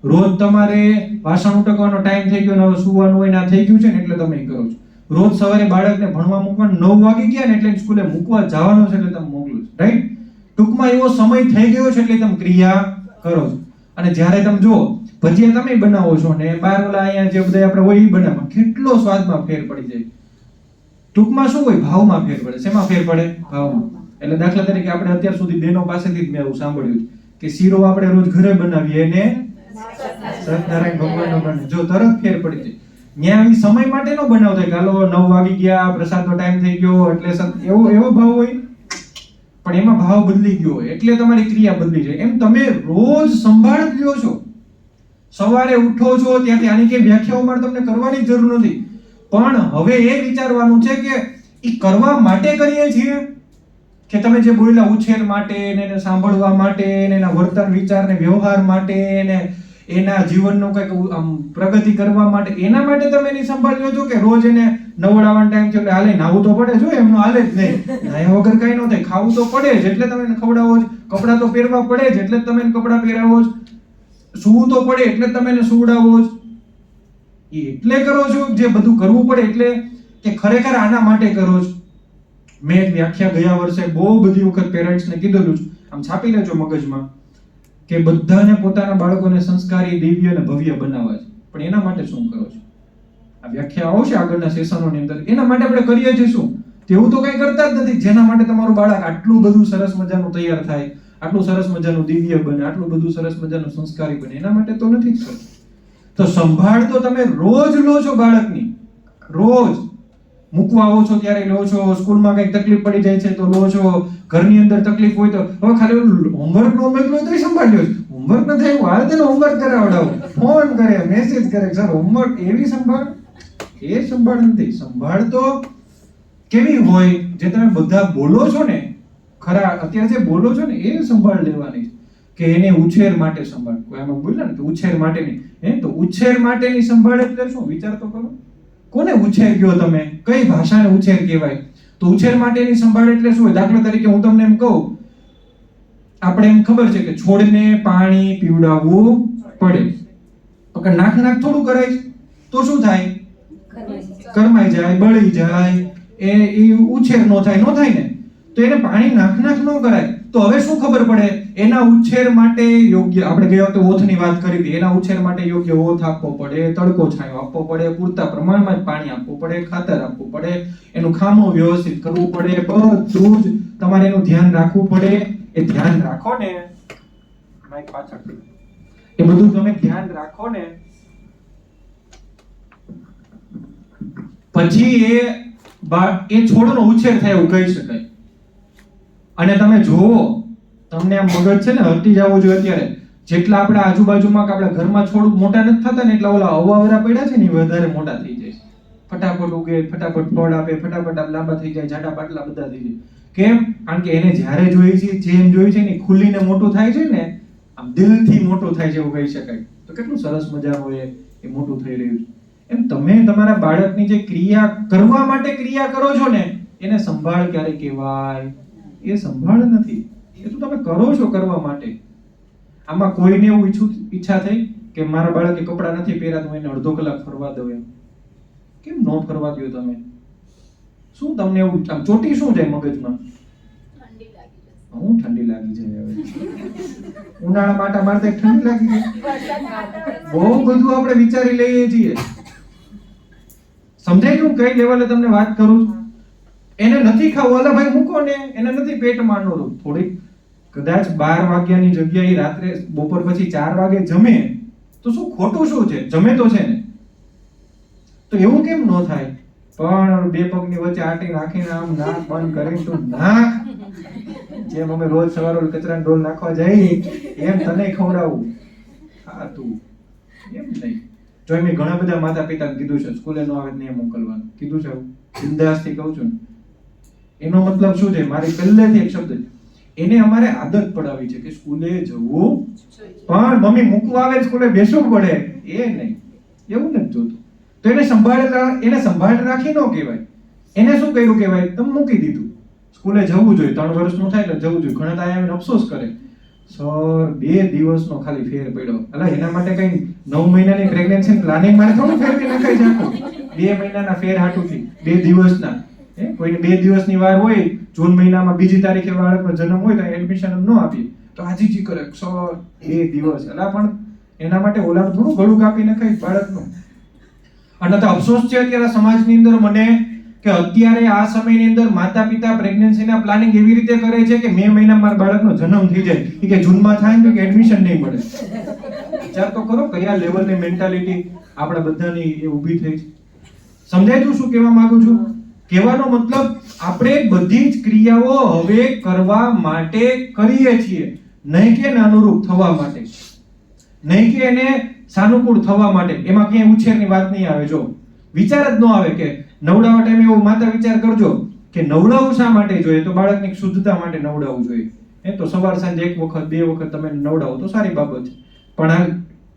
રોજ તમારે વાસણ ઉટકવાનો ટાઈમ થઈ ગયો ને હવે સુવાનું હોય ના થઈ ગયું છે ને એટલે તમે કરો છો. રોજ સવારે બાળકને ભણવા મૂકવાનું 9 વાગી ગયા ને એટલે સ્કૂલે મૂકવા જવાનું છે એટલે તમે મોકલો છો, રાઈટ? ટૂંકમાં એવો સમય થઈ ગયો છે એટલે તમે ક્રિયા કરો છો. અને જ્યારે તમે જો ભજીયા તમે બનાવો છો ને બાર ઓલા અહીંયા જે બધા આપણે હોય એ બનાવો, કેટલો સ્વાદમાં ફેર પડી જાય. ટૂંકમાં શું હોય, ભાવમાં ફેર પડે. શેમાં ફેર પડે? ભાવમાં. એટલે દાખલા તરીકે આપણે અત્યાર સુધી બહેનો પાસેથી જ મેં એવું સાંભળ્યું કે શીરો આપણે રોજ ઘરે બનાવીએ ને સત્યનારાયણ ભગવાનનો બને, જો તરત ફેર પડી જાય. ન્યા આવી સમય માટે નો બનાવતા કે હાલો 9 વાગી ગયા, પ્રસાદનો ટાઈમ થઈ ગયો એટલે એવો ભાવ હોય, પણ એમાં ભાવ બદલી ગયો હોય એટલે તમારી ક્રિયા બદલી જાય. એમ તમે રોજ સંભાળ લ્યો છો, સવારે ઉઠો છો ત્યાંથી આની કે વ્યાખ્યાઓ મારે તમને કરવાની જરૂર નથી, પણ હવે એ વિચારવાનું છે કે એ કરવા માટે કરીએ છીએ કે તમે જે બોલ્યા ઉછેર માટે ને એને સાંભળવા માટે ને એના વર્તન વિચાર ને વ્યવહાર માટે ને એના જીવનનો કંઈક પ્રગતિ કરવા માટે, એના માટે તમે એની સંભાળ લ્યો છો કે રોજ એને નવડાવવાનો ટાઈમ છે એટલે હાલે નાવું તો પડે જો, એમનો હાલે જ નહીં, નાયા વગર કઈ ન થાય, ખાવું તો પડે જ એટલે તમે એને ખવડાવો જ, કપડાં તો પહેરવા પડે જ એટલે તમે એને કપડાં પહેરાવો જ, સૂવું તો પડે એટલે તમે એને સુવડાવો જ. એ એટલે કરો છો જે બધું કરવું પડે એટલે કે ખરેખર આના માટે કરો છો. મેં એક વ્યાખ્યા ગયા વર્ષે બહુ બધી વખત પેરેન્ટ્સને કીધેલું છે, આમ છાપી લેજો મગજમાં, કે બધાને પોતાના બાળકોને સંસ્કારી, દિવ્ય અને ભવ્ય બનાવવા છે, પણ એના માટે શું કરો છો? આ વ્યાખ્યા આવશે આગળના સેશનોની અંદર. એના માટે આપણે કરીએ છીએ શું? તેવું તો કંઈ કરતા જ નથી જેના માટે તમારું બાળક આટલું બધું સરસ મજાનું તૈયાર થાય, આટલું સરસ મજાનું દિવ્ય બને, આટલું બધું સરસ મજાનું સંસ્કારી બને, એના માટે તો નથી જ કરતું. તો સંભાળ તો તમે રોજ લો છો બાળકની, રોજ મૂકવા આવો છો ત્યારે લો છો, સ્કૂલમાં કઈ તકલીફ પડી જાય છે તો લો છો, ઘરની અંદર તકલીફ હોય તો હવે ખાલી હોમવર્ક નો મોકલો તો સંભાળ્યો, હોમવર્ક ન થાય હાલ તેનો હોમવર્ક કરાવડાવો, ફોન કરે, મેસેજ કરે, સર હોમવર્ક, એવી સંભાળ એ સંભાળ નથી. સંભાળ તો કેવી હોય જે તમે બધા બોલો છો ને, ખરા અત્યારે જે બોલો છો ને એ સંભાળ લેવાની કે એને ઉછેર માટે સંભાળ. કોઈ આમાં બોલ્યા ને તો ઉછેર માટેની, તો ઉછેર માટેની સંભાળ એટલે શું? વિચાર તો કરો, કોને ઉછેર કયો તમે? કઈ ભાષાને ઉછેર કહેવાય? તો ઉછેર માટેની સંભાળ એટલે શું? દાખલા તરીકે હું તમને એમ કહું, આપણે એમ ખબર છે કે છોડને પાણી પીવડાવવું પડે, પણ નાક થોડું કરાય તો શું થાય? કરમાઈ જાય, બળી જાય, એ ઉછેર નો થાય ને. તો એને પાણી નાક ન કરાય તો હવે શું ખબર પડે? એના ઉછેર માટે યોગ્ય, આપણે ગયા વખતે ઓથની વાત કરી હતી, એના ઉછેર માટે યોગ્ય ઓથ આપવો પડે, તડકો છાંયો આપવો પડે, પૂરતા પ્રમાણમાં જ પાણી આપવું પડે, ખાતર આપવું પડે, એનું ખામો વ્યવસ્થિત કરવું પડે, બધું જ તમારે એનું ધ્યાન રાખવું પડે. એ ધ્યાન રાખો ને, માઈક પાછળ, એ બધું તમે ધ્યાન રાખો ને, પછી એ છોડનો ઉછેર થાય એવું કહી શકાય. અને તમે જોવો, તમને આ મગજ છે ને હટી જવું જોઈએ. અત્યારે જેટલા આપણે આજુબાજુમાં કે આપણા ઘરમાં છોડ મોટા નથી થતા ને એટલા ઓલા અવાવરા પડ્યા છે ને એ વધારે મોટા થઈ જાય છે. ફટાફટ ઉગે, ફટાફટ ફળ આપે, ફટાફટ આમ લાંબા થઈ જાય, જાડા પાટલા બધા થઈ જાય. કેમ? કારણ કે એને જ્યારે જોઈએ છે, જેમ જોઈએ છે ને ખુલ્લીને મોટું થાય છે ને, આમ દિલથી મોટું થાય છે એવું કહી શકાય. તો કેટલું સરસ મજાનું એ મોટું થઈ રહ્યું છે. એમ તમે તમારા બાળકની જે ક્રિયા કરવા માટે ક્રિયા કરો છો ને, એને સંભાળ ક્યારે કહેવાય? એ સંભાળ નથી, એ તો તમે કરો છો કરવા માટે. આમાં કોઈને એવું ઈચ્છા થઈ કે મારા બાળકે કપડાં નથી પહેર્યા તો એને અડધો કલાક ફરવા દો, એમ કેમ ન ફરવા દો તમે? શું તમને એવું આમ ચોટી શું જાય મગજમાં? હું ઠંડી લાગી જાય હવે ઉનાળા માટા મારતા ઠંડી લાગી જાય. બહુ બધું આપણે વિચારી લઈએ છીએ. સમજાય હું કઈ લેવલે તમને વાત કરું છું? એને નથી ખાવું, અલા ભાઈ મૂકો ને, એને નથી પેટમાં નો થોડીક કદાચ 12 વાગ્યાની જગ્યાએ રાત્રે બપોર પછી 4 વાગે જમે તો શું ખોટું શું છે? જમે તો છે ને. તો એવું કેમ ન થાય? પણ બે પગની વચ્ચે આટી નાખીને આમ નાક બંધ કરીને તું નાક, જેમ અમે રોજ સવારે કચરાનો ડોલ નાખવા જઈએ એમ તને ખવડાવું. હા તું એમ નહીં. જો મેં ઘણા બધા માતા પિતાને કીધું છે સ્કૂલે ન આવે નહીં મોકલવાનું, કીધું છે બિંદાસથી કહું છું. એનો મતલબ શું છે? મારી પહેલેથી એક શબ્દ એને અમારે આદત પડાવી છે કે સ્કૂલે જવું, પણ મમ્મી મૂકવા આવે સ્કૂલે બેસવું પડે એ નહીં. એવું નથી જોતું. તો એને સંભાળ રાખી ન કહેવાય. એને શું કર્યું કહેવાય? તમે મૂકી દીધું. સ્કૂલે જવું જોઈએ, 3 વર્ષનું થાય એટલે જવું જોઈએ. ઘણા આવીને અફસોસ કરે, સર 2 દિવસનો ખાલી ફેર પડ્યો. એટલે એના માટે કઈ 9 મહિનાની પ્રેગ્નન્સી પ્લાનિંગ મારે થોડું ફેરવી નખાય છે આખું. 2 મહિનાના ફેર હાટુથી 2 દિવસના. કોઈને 2 દિવસની વાર હોય, જૂન મહિનામાં 2જી તારીખે બાળકનો જન્મ હોય તો એડમિશન ન આપીએ તો આજીજી કરે, સર 2 દિવસ. એટલે પણ એના માટે ઓલાનું થોડું ગળું કાપી નખાય બાળકનું. અને તો અફસોસ છે અત્યારે સમાજની અંદર મને કે અત્યારે આ સમયની અંદર માતા પિતા પ્રેગ્નન્સીના પ્લાનિંગ એવી રીતે કરે છે કે મે મહિનામાં મારા બાળકનો જન્મ થઈ જાય કે જૂનમાં થાય ને કે એડમિશન નહીં મળે. વિચાર તો કરો કયા લેવલની મેન્ટાલિટી આપણા બધાની એ ઊભી થઈ છે. સમજાય તું શું કહેવા માંગુ છું? કહેવાનો મતલબ આપણે બધી જ ક્રિયાઓ હવે કરવા માટે કરીએ છીએ, નહીં કે અનુરૂપ થવા માટે, નહીં કે એને સાનુકૂળ થવા માટે. એમાં ક્યાંય ઉછેરની વાત નહીં આવે. જો વિચાર જ ન આવે કે નવડાવવા ટાઈમે એવો માતા વિચાર કરજો કે નવડાવવું શા માટે જોઈએ? તો બાળકની શુદ્ધતા માટે નવડાવવું જોઈએ. તો સવાર સાંજ 1 વખત 2 વખત તમે નવડાવો તો સારી બાબત છે. પણ આ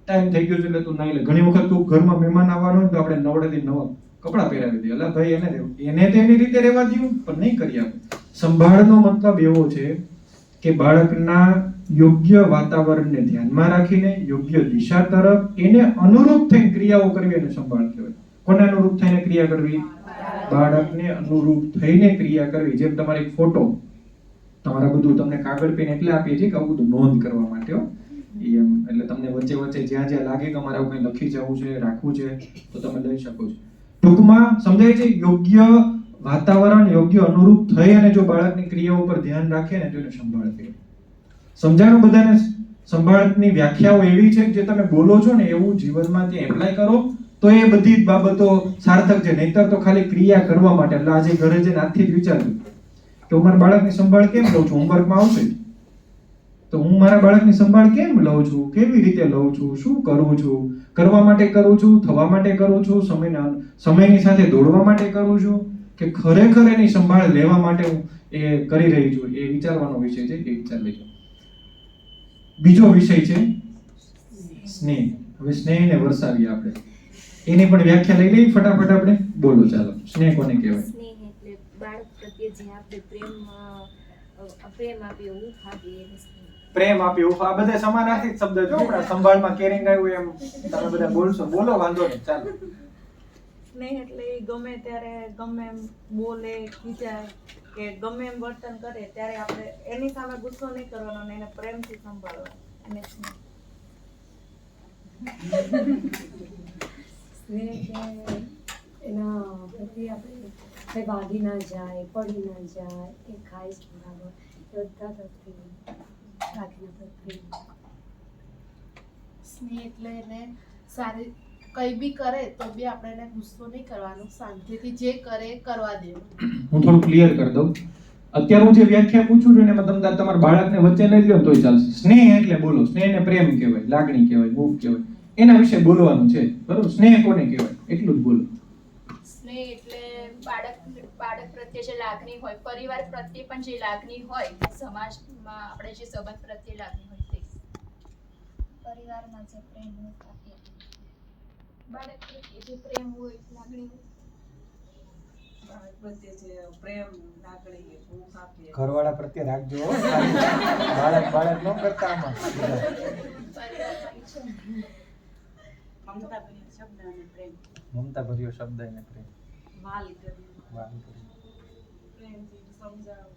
ટાઈમ થઈ ગયો છે એટલે તું નહીં લે. ઘણી વખત તું ઘરમાં મહેમાન આવવાનો હોય તો આપણે નવડાવી નવા કપડા પહેરાવી દે. અલા ભાઈ એને તો એની રીતે રહેવા દઉં, પણ નહીં કરી આપે. સંભાળનો મતલબ એવો છે કે બાળકના યોગ્ય વાતાવરણને ધ્યાનમાં રાખીને યોગ્ય દિશા તરફ એને અનુરૂપ થઈને ક્રિયાઓ કરવી એને સંભાળ કહેવાય. કોને અનુરૂપ થઈને ક્રિયા કરવી? બાળકને અનુરૂપ થઈને ક્રિયા કરવી. જેમ તમારી ફોટો તમારા બધું તમને કાગળ પેન એટલે આપીએ છીએ કે આવું બધું નોંધ કરવા માટે હો. એમ એટલે તમને વચ્ચે વચ્ચે જ્યાં જ્યાં લાગે કે અમારે આવું કંઈ લખી જવું છે, રાખવું છે તો તમે લઈ શકો છો. ટૂંકમાં સમજાય છે, યોગ્ય વાતાવરણ યોગ્ય અનુરૂપ થઈ અને જો બાળકની ક્રિયાઓ પર ધ્યાન રાખે ને તો એને સંભાળ કહેવાય. સમજાણું બધાને? સંભાળની વ્યાખ્યાઓ એવી છે કે જે તમે બોલો છો ને એવું જીવનમાં ત્યાં એપ્લાય કરો તો એ બધી જ બાબતો સાર્થક છે. નહીતર તો ખાલી ક્રિયા કરવા માટે. એટલે આજે ઘરે જઈને આજથી જ વિચારજો કે હું મારા બાળકની સંભાળ કેમ લઉં છું? હોમવર્કમાં આવશે તો હું મારા બાળકની સંભાળ કેમ લઉં છું? કેવી રીતે લઉં છું? શું કરું છું? કરવા માટે કરું છું? થવા માટે કરું છું? સમયની સાથે દોડવા માટે કરું છું? કે ખરેખર એની સંભાળ લેવા માટે હું એ કરી રહી છું? એ વિચારવાનો વિષય છે. એ વિચાર લેજો. બીજો વિષય છે સ્નેહ. હવે સ્નેહને વરસાવીએ આપણે. એની પણ વ્યાખ્યા લઈ લઈએ ફટાફટ આપણે. બોલો ચાલો, સ્નેહ કોને કહેવાય? સ્નેહ એટલે બાળક પ્રત્યે જે આપણે પ્રેમ આપીએ, ઊંઘ આપીએ, પ્રેમ આપ્યો. આ બધા સમાનાર્થી શબ્દ જો આપણા સંભાળમાં કેરિંગ આવ્યું એમ તમે બધા બોલશો. બોલો, વાંધો નહીં, ચાલો. સ્નેહ એટલે ગમે ત્યારે ગમે એમ બોલે, ખીજાય કે ગમે એમ વર્તન કરે ત્યારે આપણે એની સામે ગુસ્સો નહીં કરવાનો અને એને પ્રેમથી સંભાળવાનો. અને સ્નેહ એના પ્રત્યે આપણે કંઈ ભાગી ના જાય, પડી ના જાય, એ ખાય બરાબર બધા પ્રત્યે રાખીને પ્રત્યે. સ્નેહ એટલે એને સારી કંઈ બી કરે તો બી આપણે એને ગુસ્સો નહીં કરવાનો, શાંતિથી જે કરે એ કરવા દેવું. હું થોડું ક્લિયર કરી દઉં. અત્યારે હું જે વ્યાખ્યા પૂછું છું ને એમાં તમે તમારા બાળકને વચ્ચે નહીં લ્યો તોય ચાલશે. સ્નેહ એટલે બોલો. સ્નેહને પ્રેમ કહેવાય, લાગણી કહેવાય, મૂક કહેવાય. એના વિશે બોલવાનું છે, બરોબર? સ્નેહ કોને કહેવાય એટલું જ બોલો. સ્નેહ એટલે બાળક પ્રત્યે જે લાગણી હોય, પરિવાર પ્રત્યે પણ જે લાગણી હોય, સમાજમાં આપણે જે સંબંધ પ્રત્યે લાગણી હોય તે પરિવારમાં જે પ્રેમ હોય બાળક પ્રત્યે જે પ્રેમ હોય, લાગણી હોય, બાળક પ્રત્યે જે પ્રેમ લાગણી ભૂખ આપીએ. ઘરવાળા પ્રત્યે રાખજો હો. બાળક ન કરતા આમાં. મમતા ભર્યો શબ્દ અને પ્રેમ. વાલ કરી પ્રેમથી સમજાવો.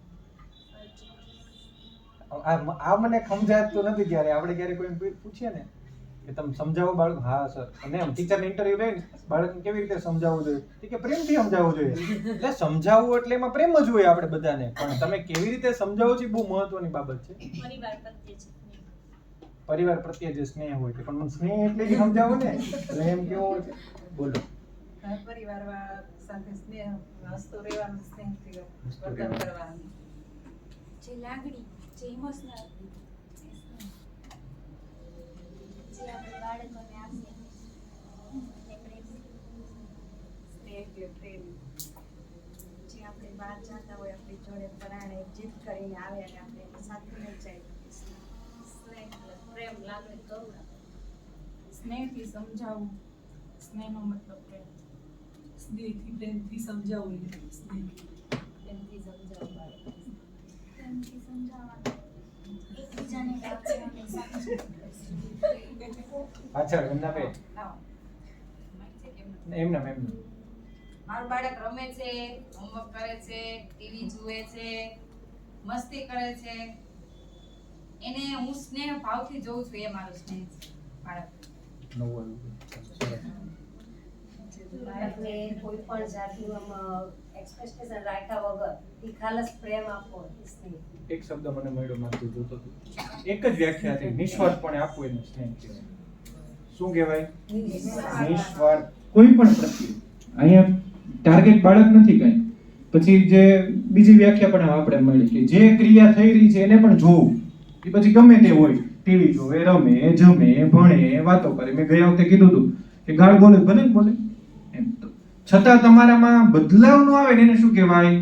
આ મને સમજાતું નથી. જ્યારે આપણે ક્યારે કોઈ પૂછીએ ને કે તમે સમજાવો બાળક, હા સર, અને એમ ટીચરને ઇન્ટરવ્યુ લઈને બાળકને કેવી રીતે સમજાવવું જોઈએ, કે પ્રેમથી સમજાવવું જોઈએ. એટલે સમજાવવું એટલે એમાં પ્રેમ જ હોય આપણે બધાને, પણ તમે કેવી રીતે સમજાવો છો બહુ મહત્વની બાબત છે. પરિવાર પ્રત્યે જે સ્નેહ હોય છે, પણ સ્નેહ એટલે જ સમજાવો ને, પ્રેમ કેવો છે બોલો. પરિવાર સાથે સ્નેહ, હસતો રહેવાનું, સ્નેહથી વર્તન કરવાનું, જે લાગણી, જે ઇમોશનલ, જે આપણે બાળકોને આપીએ એ પ્રેમ. સ્નેહ એટલે પ્રેમ. જે આપણે બહાર જતા હોય આપણી જોડે પરાણે જીત કરીને આવે અને આપણે એની સાથે લઈ જાય. સ્નેહ એટલે પ્રેમ, લાગણી, કરુણા. સ્નેહથી સમજાવવું, સ્નેહનો મતલબ પ્રેમ. સ્નેહથી પ્રેમથી સમજાવવું, પ્રેમથી સમજાવવું બાળકને. પ્રેમથી સમજાવવાનું, એકબીજાને રાખવાની સમજ. પાછળ એમના બે એમને મારું બાળક રમે છે, હોમવર્ક કરે છે, ટીવી જુએ છે, મસ્તી કરે છે, એને હું સ્નેહ ભાવથી જોઉં છું. એ મારો સ્નેહ છે બાળક. બાળકને કોઈ પણ જાતનું એક્સપેક્ટેશન રાખ્યા વગર ખાલસ પ્રેમ આપવો એ સ્નેહ. એક શબ્દ મને મળ્યો માથું જોતો હતો, એક જ વ્યાખ્યા હતી, નિસ્વાર્થપણે આપવું એને સ્નેહ કહેવાય. શું કહેવાય? નિસ્વાર્થ. કોઈ પણ પ્રત્યે અહીંયા ટાર્ગેટ બાળક નથી કઈ. પછી જે બીજી વ્યાખ્યા પણ આપણે મળી કે જે ક્રિયા થઈ રહી છે એને પણ જોવું. એ પછી ગમે તે હોય, ટીવી જોવે, રમે, જમે, ભણે, વાતો કરે. મેં ગયા વખતે કીધું હતું કે ગાળ બોલે ભલે ને બોલે એમ, છતાં તમારામાં બદલાવ ન આવે ને એને શું કહેવાય?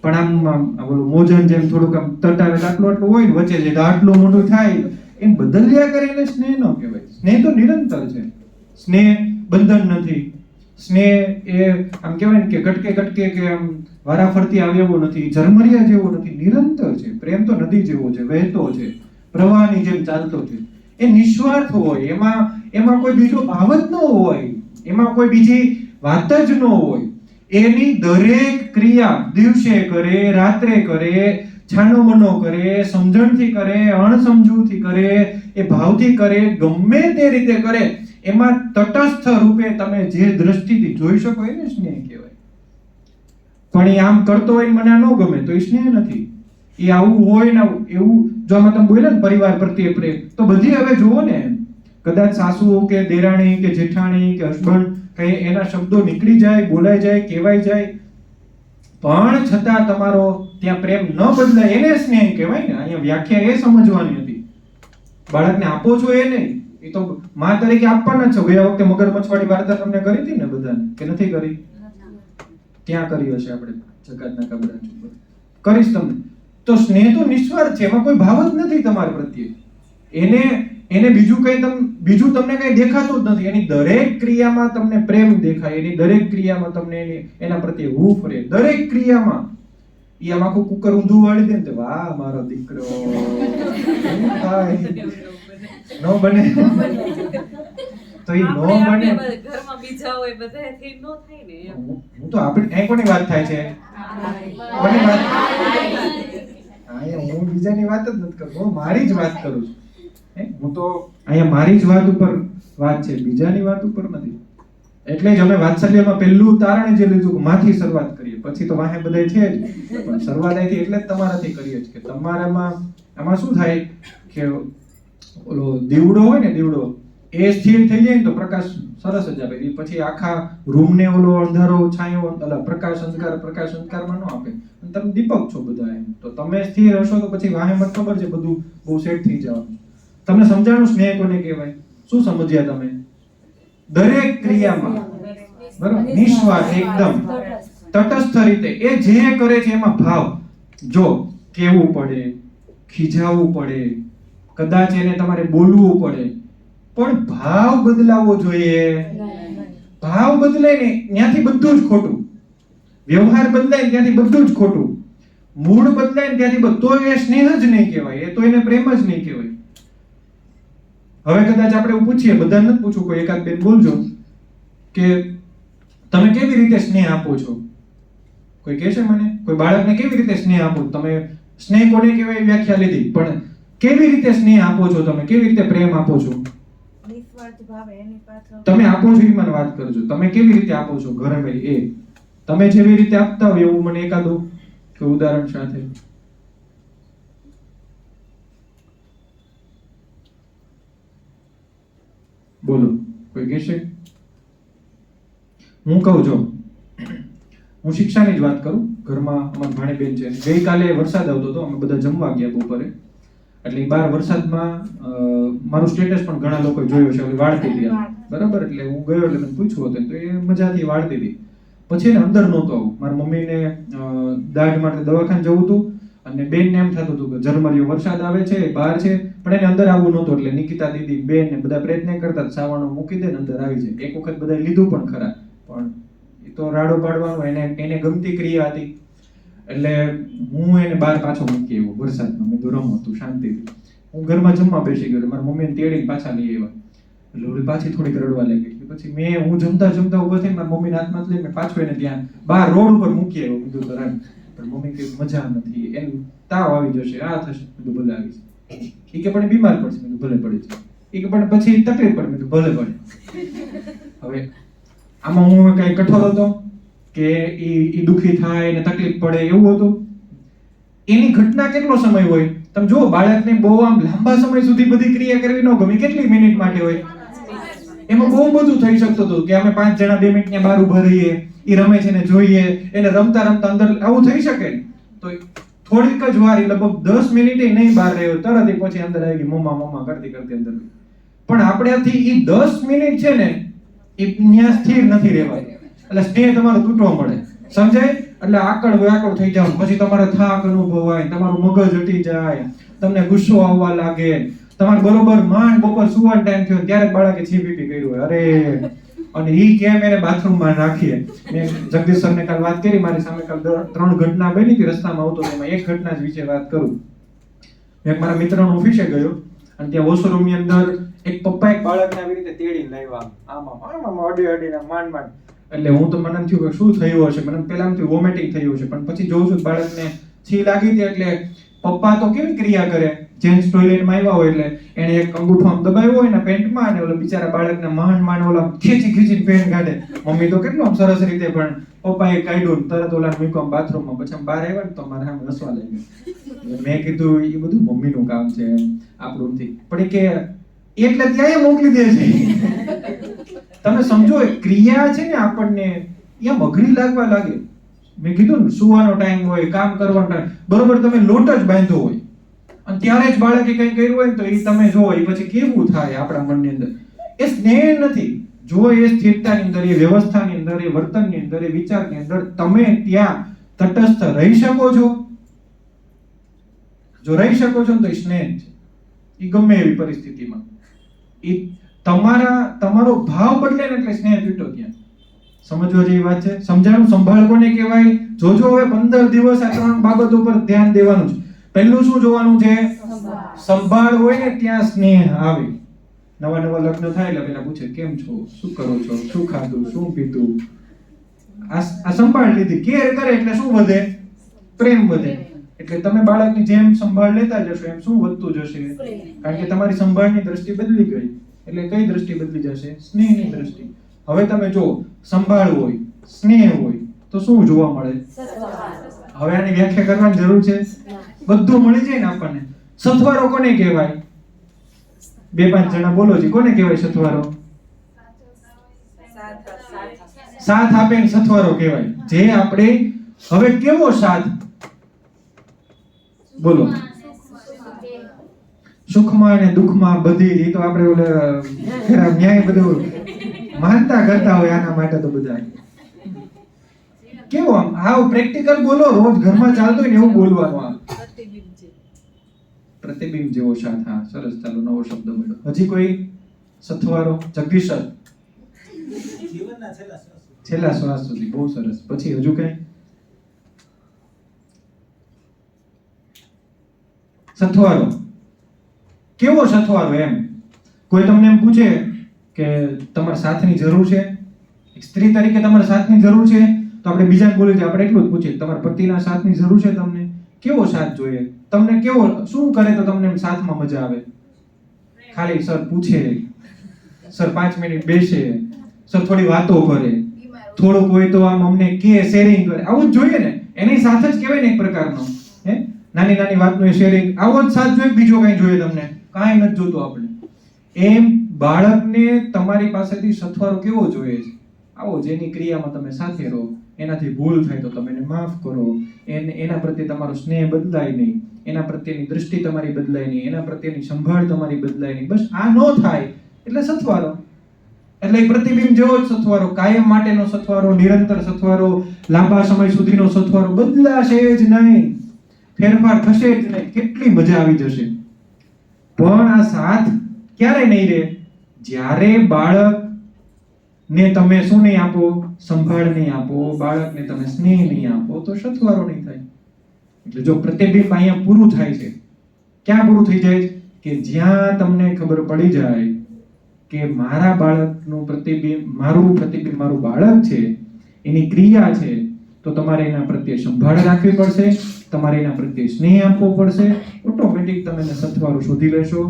પણ આમ ઓલું મોજન જેમ થોડુંક આમ તટાવે આટલું આટલું હોય ને વચ્ચે જે આટલું મોટું થાય એમ બદલ્યા કરે એને સ્નેહ ન કહેવાય. સ્નેહ તો નિરંતર છે. સ્નેહ બંધન નથી. સ્નેહ એ આમ કહેવાય ને કે કટકે કટકે કે આમ વારાફરતી આવે એવો નથી, ઝરમરિયા જેવો નથી, નિરંતર છે. પ્રેમ તો નદી જેવો છે, વહેતો છે, પ્રવાહની જેમ ચાલતો છે. એ નિસ્વાર્થ હોય, એમાં કોઈ બીજો ભાવ જ ન હોય, એમાં કોઈ બીજી વાત જ ન હોય. એની દરેક ક્રિયા દિવસે કરે, રાત્રે કરે, છાનો મનો કરે, સમજણથી કરે, અણસમજુથી કરે, એ ભાવથી કરે, ગમે તે રીતે કરે, એમાં તટસ્થ રૂપે તમે જે દ્રષ્ટિથી જોઈ શકો એને સ્નેહ કહેવાય. પણ એ આમ કરતો હોય મને ન ગમે તો એ સ્નેહ નથી. એ આવું હોય ને એવું જો આમાં તમે બોલ્યા ને પરિવાર પ્રત્યે પ્રેમ, તો બધી હવે જુઓ ને, કદાચ સાસુ કે દેરાણી કે જેઠાણી કે હસબન્ડ કઈ એના શબ્દો નીકળી જાય, બોલાઈ જાય, કહેવાય જાય, પણ છતાં તમારો ત્યાં પ્રેમ ન બદલાય એને સ્નેહ કહેવાય ને. અહીંયા વ્યાખ્યા એ સમજવાની હતી. બાળકને આપો છો એ નહીં, એ તો માં તરીકે આપવાના છો. ગયા વખતે મગરમચ્છવાળી વાર્તા તમને કરી હતી ને બધાને, કે નથી કરી? ત્યાં કરી હશે આપણે જકાતના કબરાચ ઉપર. કરીશ તમને. તો સ્નેહ તો નિસ્વાર્થ છે, એમાં કોઈ ભાવ જ નથી તમારા પ્રત્યે. એને બીજું તમને કઈ દેખાતું જ નથી. એની દરેક ક્રિયામાં તમને પ્રેમ દેખાય, એની દરેક ક્રિયામાં તમને એના પ્રત્યે હૂફ રહે, દરેક ક્રિયામાં. એ આમ આખું કુકર ઊંધું વાળી દે ને, વાહ મારો દીકરો, નો બને તો એ નો બને. ઘરમાં બીજા હોય બધાથી નો થાય ને એમ. હું તો આપણે કોની વાત થાય છે? કોની વાત? હું બીજાની વાત જ નથી કરતો, હું મારી જ વાત કરું છું. હું તો અહીંયા મારી જ વાત ઉપર વાત છે, બીજાની વાત ઉપર નથી. એટલે જ અમે વાત્સલ્યમાં પહેલું તારણ જે લીધું માથી શરૂઆત કરીએ, પછી તો વાહે બધાય છે જ, પણ શરૂઆત અહીંથી એટલે જ તમારાથી કરીએ છીએ કે તમારામાં આમાં શું થાય કે ઓલો દીવડો હોય ને, દીવડો એ સ્થિર થઈ જાય ને તો પ્રકાશ સરસ જ આપે. પછી આખા રૂમને ઓલો અંધારો છાંયો પ્રકાશ અંધકારમાં ન આપે. તમે દીપક છો બધા એમ, તો તમે સ્થિર હશો તો પછી વાહે મને ખબર છે બધું બહુ સેટ થઈ જવાનું. તમને સમજાણું સ્નેહ કોને કહેવાય? શું સમજ્યા તમે? દરેક ક્રિયામાં બરાબર, નિસ્વાર્થ એકદમ તટસ્થ રીતે એ જે કરે છે એમાં ભાવ. જો કેવું પડે, ખીજાવવું પડે, કદાચ એને તમારે બોલવું પડે, પણ ભાવ બદલાવો જોઈએ. ભાવ બદલાય ને ત્યાંથી બધું જ ખોટું. વ્યવહાર બદલાય ને ત્યાંથી બધું જ ખોટું. મૂળ બદલાય ને ત્યાંથી બધું એ સ્નેહ જ નહીં કહેવાય, એ તો એને પ્રેમ જ નહીં કહેવાય. હવે કદાચ આપણે એવું પૂછીએ, બધા નથી પૂછવું, કોઈ એકાદ બેન બોલજો કે તમે કેવી રીતે સ્નેહ આપો છો. કોઈ કહેશે મને, કોઈ બાળકને કેવી રીતે સ્નેહ આપો. તમે સ્નેહ કોને કહેવાય વ્યાખ્યા લીધી, પણ કેવી રીતે સ્નેહ આપો છો તમે, કેવી રીતે પ્રેમ આપો છો. નિસ્વાર્થ ભાવે એની પાછળ તમે આપો છો એ મને વાત કરજો. તમે કેવી રીતે આપો છો ઘરે ભાઈ, એ તમે જેવી રીતે આપતા હોય એવું મને એકાદું કે ઉદાહરણ સાથે. બોલો, કોઈ કહેશે? હું કહું, જો હું શિક્ષાની જ વાત કરું. ઘરમાં અમારી ભાણી બેન છે, ગઈકાલે વરસાદ આવતો હતો, અમે બધા જમવા ગયા બપોરે, એટલે બહાર વરસાદમાં મારું સ્ટેટસ પણ ઘણા લોકો જોયું છે, વાળતી હતી બરાબર. એટલે હું ગયો એટલે મને પૂછ્યું હતું તો એ મજાથી વાળતી હતી. પછી એને અંદર નહોતો આવું. મારા મમ્મીને દાઢ માટે દવાખાને જવું હતું અને બેનને એમ થતું હતું કે ઝરમરિયો વરસાદ આવે છે, બહાર છે, પણ એને અંદર આવવું નહોતું. એટલે નિકિતા દીદી, બેન ને બધા પ્રયત્ન કરતા સાવણો મૂકી દે ને અંદર આવી જાય. એક વખત બધા લીધું પણ ખરા, પણ એ તો રાડો પાડવાનો, એને ગમતી ક્રિયા હતી. એટલે હું એને બહાર પાછો મૂકી આવ્યો વરસાદમાં. મેં તો રમતું શાંતિથી. હું ઘરમાં જમવા બેસી ગયો, મારા મમ્મીને તેડીને પાછા લઈ આવ્યા. એટલે ઓલી પાછી થોડીક રડવા લાગી. પછી હું જમતા ઉભો થઈને મારા મમ્મીના હાથમાં લઈને પાછો એને ત્યાં બહાર રોડ ઉપર મૂકી આવ્યો. કીધું તો રાખ, પણ મમ્મી કે મજા નથી, એને તાવ આવી જશે, આ થશે. કીધું ભલે આવી જાય. એ કે પણ બીમાર પડશે. કીધું ભલે પડી જાય. એ કે પણ પછી તકલીફ પડે. કીધું ભલે પડે. હવે આમાં હું કઈ કઠોર હતો કે ઈ દુખી થાય ને તકલીફ પડે એવું હતું? એની ઘટના કેટલો સમય હોય તમે જુઓ. બાળકને બહુ આમ લાંબા સમય સુધી બધી ક્રિયા કરવી ન ગમે. કેટલી મિનિટ માટે હોય? એમાં બહુ બધું થઈ શકતું હતું કે અમે 5 જણા 2 મિનિટ બહાર ઉભા રહીએ, એ રમે છે ને જોઈએ, એને રમતા રમતા અંદર આવું થઈ શકે. તો થોડીક જ વાર, લગભગ 10 મિનિટે નહીં બહાર રહ્યો, તરત એ પછી અંદર આવી ગઈ મમ્મા કરતી અંદર. પણ આપણેથી એ 10 મિનિટ છે ને એ ત્યાં સ્થિર નથી રહેવાય. એટલે સ્નેહ તમારો તૂટવા મળે, સમજાય? એટલે આકળ વ્યાકળ થઈ જાવ, પછી તમારે થાક અનુભવાય, તમારું મગજ હટી જાય, તમને ગુસ્સો આવવા લાગે. તમારે બરોબર માંડ બપોર સુવાનો ટાઈમ થયો ત્યારે બાળકે છી પીપી કર્યું હોય, અરે, અને ઈ કેમ એને બાથરૂમમાં રાખીએ. મેં જગદીશ સરને કાલ વાત કરી, મારી સામે કાલ 3 ઘટના બની હતી રસ્તામાં આવતો. એમાં એક ઘટના જ વિશે વાત કરું. એક મારા મિત્રનો ઓફિસે ગયો અને ત્યાં વોશરૂમની અંદર એક પપ્પા એક બાળકને આવી રીતે તેડીને લાવ્યા, આમ અડીને માંડ. એટલે હું તો મને થયું કે શું થયું હશે. મને પહેલા થયું વોમિટિંગ થયું હશે, પણ પછી જોઉં છું બાળકને છી લાગી હતી. એટલે પપ્પા તો કેવી ક્રિયા કરે, જેન્ટ્સ ટોયલેટમાં આવ્યા હોય એટલે એને એક અંગૂઠો આમ દબાવ્યો હોય ને પેન્ટમાં, અને ઓલો બિચારા બાળકને માંડ ઓલા ખીચીને પેન્ટ કાઢે. મમ્મી તો કેટલું સરસ રીતે, પણ પપ્પાએ કાઢ્યું તરત ઓલા મૂક્યો બાથરૂમમાં. પછી બહાર આવ્યા ને તો મારે આમ હસવા લાગ્યું. મેં કીધું એ બધું મમ્મીનું કામ છે, આપણું નથી. પણ એ કે એટલે ત્યાં મોકલી દે છે. તમે સમજો, ક્રિયા છે ને આપણને એમ અઘરી લાગવા લાગે. મેં કીધું ને, સુવાનો ટાઈમ હોય, કામ કરવાનો ટાઈમ, બરોબર તમે લોટ જ બાંધ્યો હોય અને ત્યારે જ બાળકે કંઈ કર્યું હોય ને તો એ તમે જો એ પછી કેવું થાય આપણા મનની અંદર. એ સ્નેહ નથી. જો એ સ્થિરતાની અંદર, એ વ્યવસ્થાની અંદર, એ વર્તનની અંદર, એ વિચારની અંદર તમે ત્યાં તટસ્થ રહી શકો છો. જો રહી શકો છો ને તો એ સ્નેહ છે. એ ગમે એવી પરિસ્થિતિમાં એ તમારો ભાવ બદલે ને એટલે સ્નેહ તૂટ્યો ત્યાં. સમજવા જેવી વાત છે. સમજાણું? સંભાળ કોને કહેવાય? જોજો હવે 15 દિવસ આ 3 બાબતો પર ધ્યાન દેવાનું છે. પહેલું શું જોવાનું છે? સંભાળ હોય ને ત્યાં સ્નેહ આવે. નવા લગ્ન થાય એટલે પેલા પૂછે કેમ છો, શું કરો છો, શું ખાધું, શું પીધું. આ સંભાળ લીધી. કેર કરે એટલે શું વધે? પ્રેમ વધે. એટલે તમે બાળકની જેમ સંભાળ લેતા જશો એમ શું વધતું જશે? કારણ કે તમારી સંભાળની દ્રષ્ટિ બદલી ગઈ. એટલે કઈ દ્રષ્ટિ બદલી જશે? સ્નેહની દ્રષ્ટિ. હવે તમે જો સંભાળ હોય, સ્નેહ હોય તો શું જોવા મળે? હવે આની વ્યાખ્યા કરવાની જરૂર છે? બધું મળી જાય ને આપણને. સથવારો કોને કહેવાય? 2-5 જણા બોલો છે, કોને કહેવાય સથવારો? સાથ આપે ને સથવારો કહેવાય. જે આપણે હવે કેવો સાથ? બોલો. સુખમાં અને દુઃખમાં બધી. એ તો આપણે ઓલે ન્યાય બધું માનતા કરતા હોય આના માટે તો બધા કેવું આમ આવ પ્રેક્ટિકલ બોલો, રોજ ઘરમાં ચાલતું હોય ને એવું બોલવાનું. આમ પ્રતિબિંબ જેવો સાથ. હા સરસ, ચાલો નવો શબ્દ મળ્યો. હજી કોઈ સથવારો? જગદીશ સર, છેલ્લા શ્વાસ સુધી. બહુ સરસ. પછી હજુ કઈ? સથવારો. કેવો સથવારો? એમ કોઈ તમને એમ પૂછે કે તમારા સાથની જરૂર છે, એક સ્ત્રી તરીકે તમારા સાથની જરૂર છે, તો આપણે બીજાને બોલીએ આપણે એટલું જ પૂછીએ તમારા પતિના સાથની જરૂર છે તમને? કેવો સાથ જોઈએ તમને? કેવો શું કરે તો તમને સાથમાં મજા આવે? ખાલી સર પૂછે, સર 5 મિનિટ બેસે, સર થોડી વાતો કરે, થોડુંક હોય તો આમ અમને કે શેરિંગ કરે, આવું જ જોઈએ ને. એની સાથ જ કહેવાય ને એક પ્રકારનો. હે, નાની નાની વાતનું શેરિંગ, આવો જ સાથ જોઈએ. બીજો કઈ જોઈએ તમને? કાંઈ નથી જોતું આપણે. એમ બાળકને તમારી પાસેથી સથવારો કેવો જોઈએ છે? આવો જેની ક્રિયામાં તમે સાથે રહો, એનાથી ભૂલ થાય તો તમે એને માફ કરો, એના પ્રત્યે તમારો સ્નેહ બદલાય નહીં, એના પ્રત્યેની દૃષ્ટિ તમારી બદલાય નહીં, એના પ્રત્યેની સંભાળ તમારી બદલાય નહીં. બસ આ ન થાય એટલે સથવારો. એટલે પ્રતિબિંબ જેવો જ સથવારો, કાયમ માટેનો સથવારો, નિરંતર સથવારો, લાંબા સમય સુધીનો સથવારો. બદલાશે જ નહીં, ફેરફાર થશે જ નહીં. કેટલી મજા આવી જશે. પણ આ સાથ ક્યારે નહીં રહે? જ્યારે બાળકને તમે શું નહીં આપો? સંભાળ નહીં આપો, બાળકને તમે સ્નેહ નહીં આપો, તો સથવારો નહીં થાય. એટલે જો પ્રતિબિંબ અહીંયા પૂરું થાય છે, ક્યાં પૂરું થઈ જાય? કે જ્યાં તમને ખબર પડી જાય કે મારા બાળકનું પ્રતિબિંબ, મારું પ્રતિબિંબ મારું બાળક છે, એની ક્રિયા છે, તો તમારે એના પ્રત્યે સંભાળ રાખવી પડશે, તમારે એના પ્રત્યે સ્નેહ આપવો પડશે. ઓટોમેટિક તમે એને સથવારો શોધી લેશો,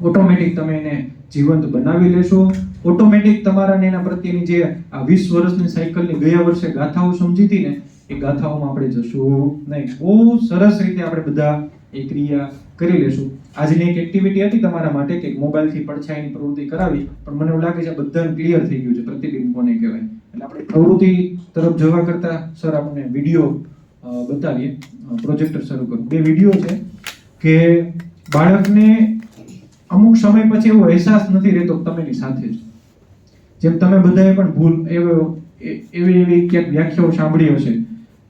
ઓટોમેટિક તમે એને જીવંત બનાવી લેશો. ઓટોમેટિક તમારા એના પ્રત્યેની જે આ 20 વર્ષની સાયકલની ગયા વર્ષે ગાથાઓ સમજી હતી ને, એ ગાથાઓમાં આપણે જશું નહીં. બહુ સરસ રીતે આપણે બધા એ ક્રિયા કરી લેશું. આજની એક એક્ટિવિટી હતી તમારા માટે કે મોબાઈલથી પડછાયાની પ્રવૃત્તિ કરાવી, પણ મને એવું લાગે છે બધાને ક્લિયર થઈ ગયું છે પ્રતિબિંબ કોને કહેવાય. એટલે આપણે પ્રવૃત્તિ તરફ જવા કરતા સર આપણને વિડીયો બતાવીએ. પ્રોજેક્ટર શરૂ કરું. 2 વિડીયો છે કે બાળકને અમુક સમય પછી એવો અહેસાસ નથી રહેતો તમે એની સાથે જ. જેમ તમે બધાએ પણ ભૂલ એવી ક્યાંક વ્યાખ્યાઓ સાંભળી હશે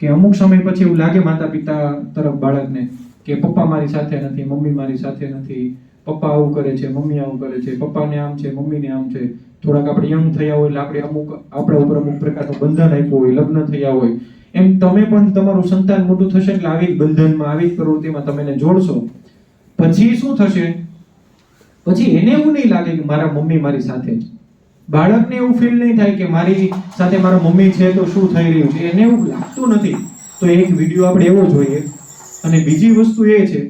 કે અમુક સમય પછી એવું લાગે માતા પિતા તરફ બાળકને કે પપ્પા મારી સાથે નથી, મમ્મી મારી સાથે નથી, પપ્પા આવું કરે છે, મમ્મી આવું કરે છે, પપ્પાને આમ છે, મમ્મીને આમ છે. થોડાક આપણે યંગ થયા હોય એટલે આપણા ઉપર અમુક પ્રકારનું બંધન આપ્યું હોય, લગ્ન થયા હોય, એમ તમે પણ તમારું સંતાન મોટું થશે એટલે આવી જ બંધનમાં, આવી જ પ્રવૃત્તિમાં તમે એને જોડશો. પછી શું થશે? પછી એને એવું નહીં લાગે કે મારા મમ્મી મારી સાથે છે. બાળકને એવું ફીલ નહીં થાય કે મારી સાથે મારા મમ્મી છે તો શું થઈ રહ્યું છે, એને એવું લાગતું નથી. તો એક વિડીયો આપણે એવો જોઈએ. અને બીજી વસ્તુ એ છે,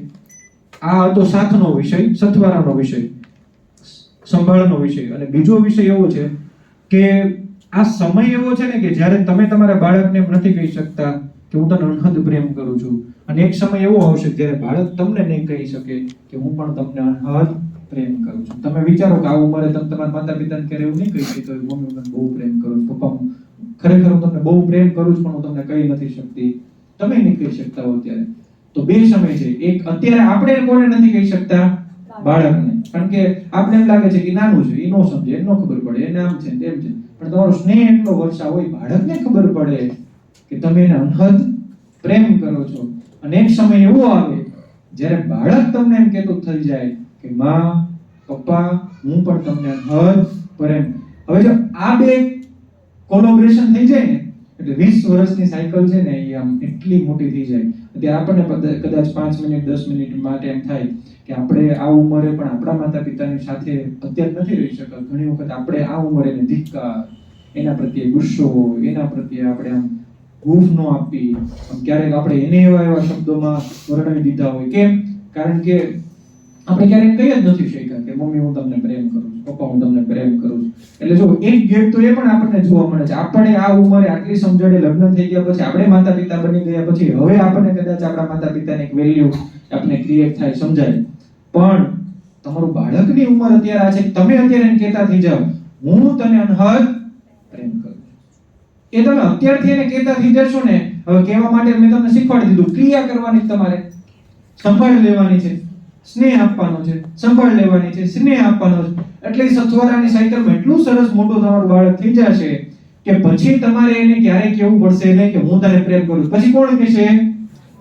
આ હતો સાથનો વિષય, સથવારાનો વિષય, સંભાળનો વિષય. અને બીજો વિષય એવો છે કે આ સમય એવો છે ને કે જ્યારે તમે તમારા બાળકને એમ નથી કહી શકતા કે હું તને અનહદ પ્રેમ કરું છું, અને એક સમય એવો આવશે જ્યારે બાળક તમને નહીં કહી શકે કે હું પણ તમને અનહદ પ્રેમ કરું છું. તમે વિચારો કે આ ઉંમરે તમે તમારા માતા પિતાને ક્યારે એવું નહીં કહી શકતો મમ્મી મને બહુ પ્રેમ કરું છું, પપ્પા ખરેખર હું તમને બહુ પ્રેમ કરું છું પણ હું તમને કહી નથી શકતી. તમે નહીં કહી શકતા હો ત્યારે. તો 2 સમય છે. એક અત્યારે આપણે કોને નથી કહી શકતા? બાળકને. કારણ કે આપણે એમ લાગે છે કે નાનું છે, એ નો સમજે, એને નો ખબર પડે, એને આમ છે તેમ છે. પણ તમારો સ્નેહ એટલો વર્ષા હોય, બાળકને ખબર પડે કે તમે એને અનહદ પ્રેમ કરો છો. અને એક સમય એવો આવે જ્યારે બાળક તમને એમ કહેતું થઈ જાય કે માં, પપ્પા, હું પણ તમને અનહદ પ્રેમ. હવે જો આ 2 કોલેબોરેશન થઈ જાય ને એટલે 20 વર્ષની સાયકલ છે ને એ આમ એટલી મોટી થઈ જાય. ત્યારે આપણને કદાચ 5 મિનિટ 10 મિનિટ માટે એમ થાય કે આપણે આ ઉંમરે પણ આપણા માતા પિતાની સાથે અત્યારે નથી રહી શકતા. ઘણી વખત આપણે આ ઉંમરે એને ધિક્કાર, એના પ્રત્યે ગુસ્સો, એના પ્રત્યે આપણે આમ હૂફ ન આપી, ક્યારેક આપણે એને એવા શબ્દોમાં વર્ણવી દીધા હોય. કેમ? કારણ કે આપણે ક્યારેક કહી જ નથી શક્યા કે મમ્મી હું તમને પ્રેમ કરું છું, પપ્પા હું તમને પ્રેમ કરું છું. એટલે જો એક ગેપ તો એ પણ આપણને જોવા મળે છે. આપણે આ ઉંમરે આટલી સમજણે લગ્ન થઈ ગયા પછી, આપણે માતા પિતા બની ગયા પછી હવે આપણને કદાચ આપણા માતા પિતાની એક વેલ્યુ આપણે ક્રિએટ થાય, સમજાય. પણ તમારું બાળકની ઉંમર અત્યારે આ છે, તમે અત્યારે એને કહેતા થઈ જાવ હું તને અનહદ પ્રેમ કરું છું. એ તમે અત્યારથી એને કહેતા થઈ જશો ને. હવે કહેવા માટે મેં તમને શીખવાડી દીધું, ક્રિયા કરવાની તમારે, સંભાળ લેવાની છે. સ્નેહ આપવાનો છે, સંભાળ લેવાની છે, સ્નેહ આપવાનો છે. એટલે એ સથવારાની સાયકલમાં એટલું સરસ મોટું તમારું બાળક થઈ જશે કે પછી તમારે એને ક્યારેય કહેવું પડશે નહીં કે હું તને પ્રેમ કરું. પછી કોણ કહેશે?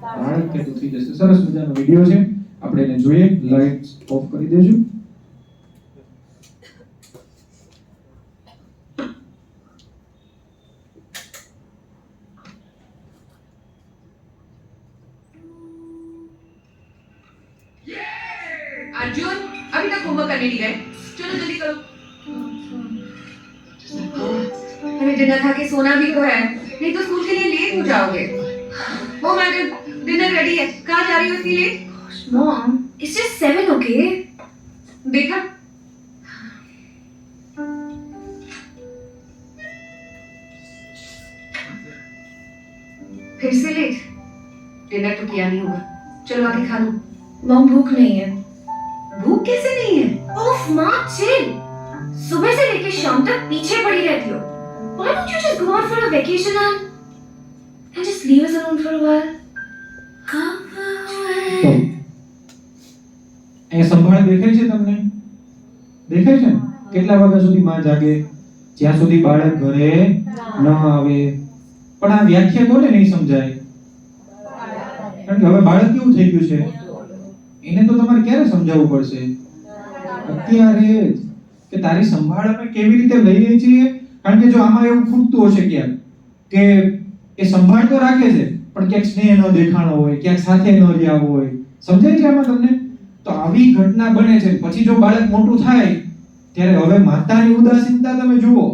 બાળક કહેતું થઈ જશે. સરસ મજાનો વિડિયો છે, આપણે એને જોઈએ. લાઇટ્સ ઓફ કરી દેજો. अर्जुन अभी तक होमवर्क करने नहीं गए, चलो जल्दी करो। अरे डिनर खा के सोना भी तो है, नहीं तो स्कूल के लिए लेट हो जाओगे। ओ मैडम, डिनर रेडी है, कहाँ जा रही हो इतनी late? Mom, it's just 7, okay? देखा? फिर से लेट? डिनर तो किया नहीं होगा, चलो आके खा लो। Mom, भूख नहीं है। भूख कैसे नहीं है? Oof, माँ, chill. सुबह से लेके शाम तक पीछे पड़ी रहती हो। Why don't you just go out for a vacation and just leave us alone for a while? એ સંભાળ દેખાય છે તમને? દેખાય છે ને? કેટલા વાગ્યા સુધી માં જાગે? જ્યાં સુધી બાળક ઘરે ન આવે. પણ આ વ્યાખ્યા કોને નહીં સમજાય? કારણ કે હવે બાળક કેવું થઈ ગયું છે, એને તો તમારે ક્યારે સમજાવવું પડશે? અત્યારે જ કે તારી સંભાળ અમે કેવી રીતે લઈએ છીએ. કારણ કે જો આમાં એવું ખૂટતું હશે ક્યાંક કે એ સંભાળ તો રાખે છે પણ ક્યાંક સ્નેહ ન દેખાણો હોય, ક્યાંક સાથે ન રહ્યા હોય. સમજાય છે આમાં તમને? તો આવી ઘટના બને છે. પછી જો બાળક મોટું થાય ત્યારે હવે માતાની ઉદાસીનતા તમે જુઓ,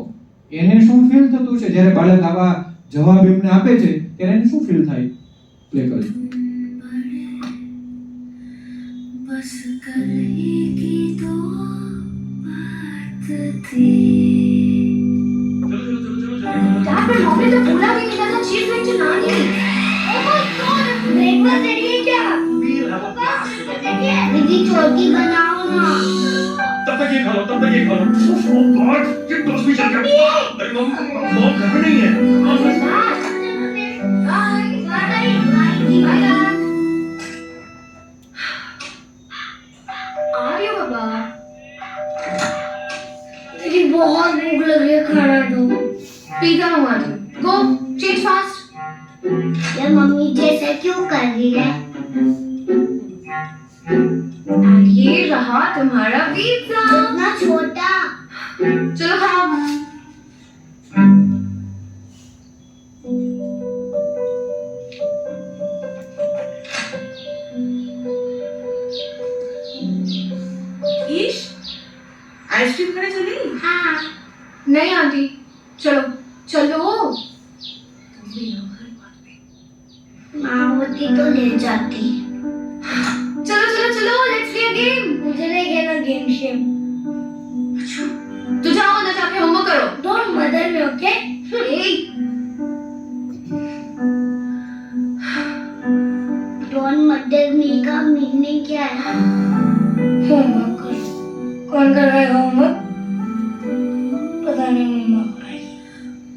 એને શું ફીલ થતું છે જ્યારે બાળક આવા જવાબ એમને આપે છે ત્યારે એને શું ફીલ થાય? પ્લે કરજો. बस कल ही की तो बात थी। Dad, पर मम्मी तो बोला कि निकलना चीज में चुनानी। Oh my God, breakfast ready है क्या? दीदी चौकी बनाओ ना। तब तक ये खा लो, तब तक ये खा लो। Oh God, ये टोस्ट भी चल गया। अरे मॉम घर में नहीं है। मुझे बहुत भूख लग रही है, खाना दो। पिज़्ज़ा मंगवा दो। गो, चेंज फास्ट। यार मम्मी जैसे क्यों कर रही है? और ये रहा तुम्हारा पिज़्ज़ा। इतना छोटा। चलो खाओ। ईश, आइसक्रीम खाने चली? हाँ। नहीं आंटी, चलो चलो। माँ होती तो ले जाती। चलो चलो चलो, लेट्स प्ले अ गेम। मुझे नहीं खेलना गेम शेम। तो जाओ ना, जाके होमवर्क करो। Don't mother me, okay? Don't mother me का मीनिंग क्या है? होमवर्क कर। कौन कर रहा है होमवर्क? पता नहीं मम्मा।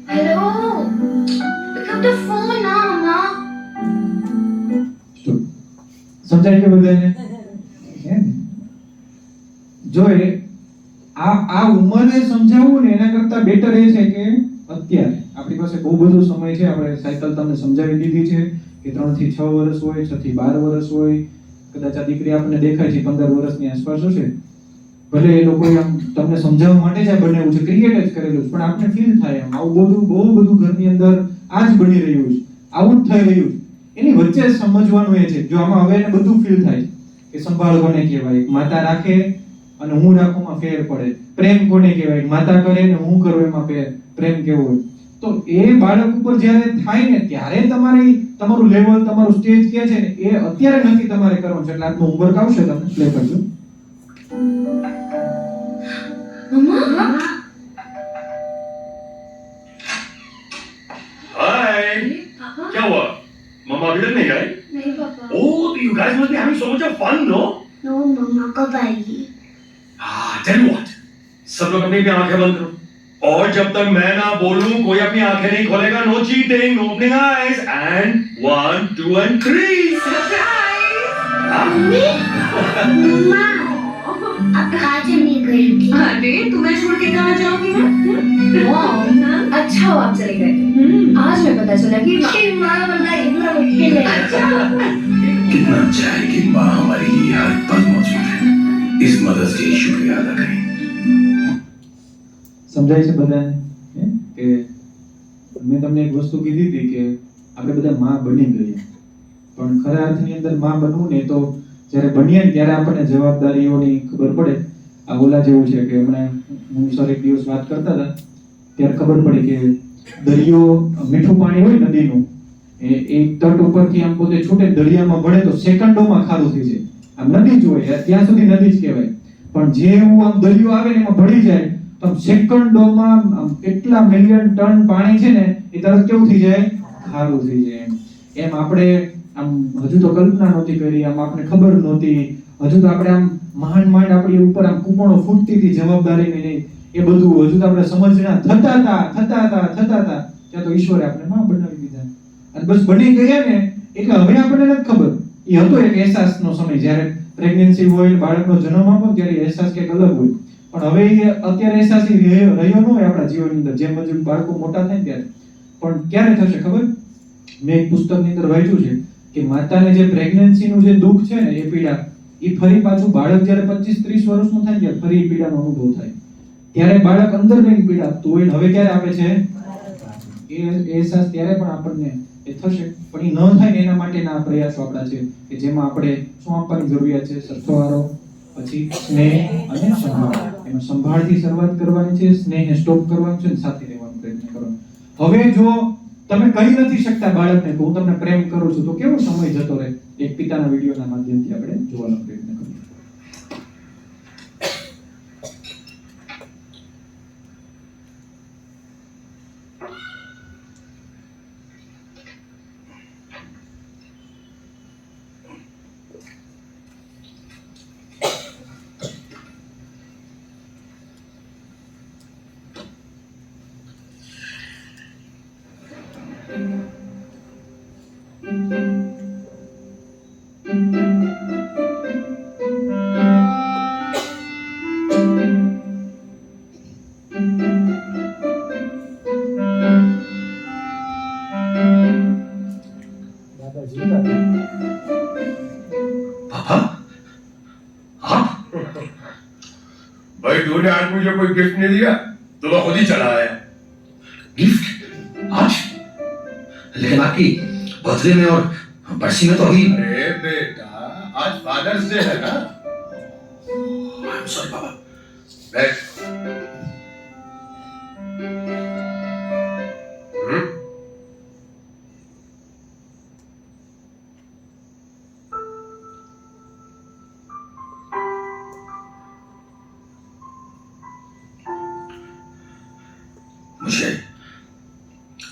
Hello, pick up the phone ना मम्मा। સમજાય કે બધાને? જો આ ઉંમરે સમજાવવું ને એના કરતા બેટર એ છે કે અત્યારે આપણી પાસે બહુ બધો સમય છે. આપણે સાયકલ તમને સમજાવી દીધી છે કે 3 થી 6 વર્ષ હોય, 6 થી 12 વર્ષ હોય. કદાચ આ દીકરી આપણને દેખાય છે 15 વર્ષની આસપાસ હશે. ભલે એ લોકો આમ તમને સમજાવવા માટે જ આ બનાવ્યું છે, ક્રિએટ જ કરેલું છે, પણ આપણે ફીલ થાય આમ આવું બહુ બધું ઘરની અંદર આ જ બની રહ્યું છે, આવું જ થઈ રહ્યું છે. એની વચ્ચે સમજવાનું એ છે. જો આમાં હવે એને બધું ફીલ થાય કે સંભાળ કોને કહેવાય, માતા રાખે અને હું રાખુંમાં ફેર પડે. પ્રેમ કોને કહેવાય, માતા કરે ને હું કરું એમાં પ્રેમ કેવો હોય. તો એ બાળક ઉપર જ્યારે થાય ને ત્યારે તમારું લેવલ, તમારું સ્ટેજ ક્યાં છે ને એ અત્યારે નક્કી તમારે કરવાનું છે. એટલે આજનું હોમવર્ક આવશે, તમે પ્લે કરજો. मम्मा। हाय, क्या हुआ? मम्मा अभी तक नहीं आई? नहीं पापा। Oh, you guys must be having so much of fun, no? No मम्मा कब आएगी? Then what? सब लोग अपनी आंखें बंद करो और जब तक मैं ना बोलूं कोई अपनी आंखें नहीं खोलेगा. No cheating, no opening eyes. And 1 2 and 3. Surprise. मम्मा अब कहाँ चली गई थी? अरे तुम्हें छोड़ के कहाँ जाऊंगी मैं? मॉम, अच्छा हो आप चले गए। आज मैं पता चला कि माँ बंदा इतना मुश्किल है। कितना अच्छा है कि माँ हमारे लिए हर पल मौजूद है। इस मदर्स डे शुक्रिया अदा करें। સમજાય છે બધાને કે મેં તમને એક વસ્તુ કીધી હતી કે આપણે બધા માં બની ગયા, પણ ખરા અર્થની અંદર માં બનવું ને તો જ્યારે બનીએ ને ત્યારે આપણને જવાબદારીઓની ખબર પડે. આ ઓલા જેવું છે કે હમણાં હું સર એક દિવસ વાત કરતા હતા ત્યારે ખબર પડી કે દરિયો મીઠું પાણી હોય નદીનું એ તટ ઉપરથી આમ પોતે છૂટે દરિયામાં ભળે તો સેકન્ડોમાં ખારું થઈ જાય. આમ નદી જ હોય ત્યાં સુધી નદી જ કહેવાય, પણ જેવું આમ દરિયો આવે ને એમાં ભળી જાય તો સેકન્ડોમાં કેટલા મિલિયન ટન પાણી છે ને એ તરત કેવું થઈ જાય? ખારું થઈ જાય. એમ આપણે આમ હજુ તો કલ્પના નહોતી કરી, આમ આપણે ખબર નહોતી, હજુ તો આપણે આમ માંડ આપણી ઉપર આમ કૂપણો ફૂટતી હતી જવાબદારીની નહીં, એ બધું હજુ તો આપણે સમજણા થતા હતા ત્યાં તો ઈશ્વરે આપણે માં બનાવી દીધા. અને બસ બની ગયા ને એટલે હવે આપણને નથી ખબર. એ હતો એક અહેસાસનો સમય, જ્યારે પ્રેગ્નન્સી હોય, બાળકનો જન્મ આપો ત્યારે અહેસાસ કંઈક અલગ હોય, પણ હવે અત્યારે અહેસાસ રહ્યો ન હોય આપણા જીવનની અંદર. જેમ હજુ બાળકો મોટા થાય ને ત્યારે, પણ ક્યારે થશે ખબર? મેં એક પુસ્તકની અંદર વાંચ્યું છે કે માતાને જે પ્રેગ્નન્સીનું જે દુઃખ છે ને એ પીડા, એ ફરી પાછું બાળક જ્યારે 25-30 વર્ષનું થાય ત્યારે ફરી એ પીડાનો અનુભવ થાય. ત્યારે બાળક અંદર રહીને પીડાતું હોય, હવે ક્યારે આપે છે એ અહેસાસ ત્યારે પણ આપણને એ થશે. પણ એ ન થાય ને એના માટેના પ્રયાસો આપણા છે કે જેમાં આપણે શું આપવાની જરૂરિયાત છે? સથવારો, પછી સ્નેહ અને સંભાળ. એમાં સંભાળથી શરૂઆત કરવાની છે, સ્નેહને સ્ટોપ કરવાનું છે અને સાથે રહેવાનો પ્રયત્ન કરવાનો. હવે જો તમે કહી નથી શકતા બાળકને કે હું તમને પ્રેમ કરું છું, તો કેવો સમય જતો રહે? એક પિતાના વિડીયોના માધ્યમથી આપણે જોવાનો પ્રયત્ન કરીએ. भाई तूने आज मुझे कोई गिफ्ट नहीं दिया, तो मैं खुद ही चला आया। गिफ्ट आज? लेकिन आपकी बर्थडे में और बरसी में तो अभी। अरे बेटा आज फादर्स डे है ना। आई एम सॉरी पापा। बैठ। मुझे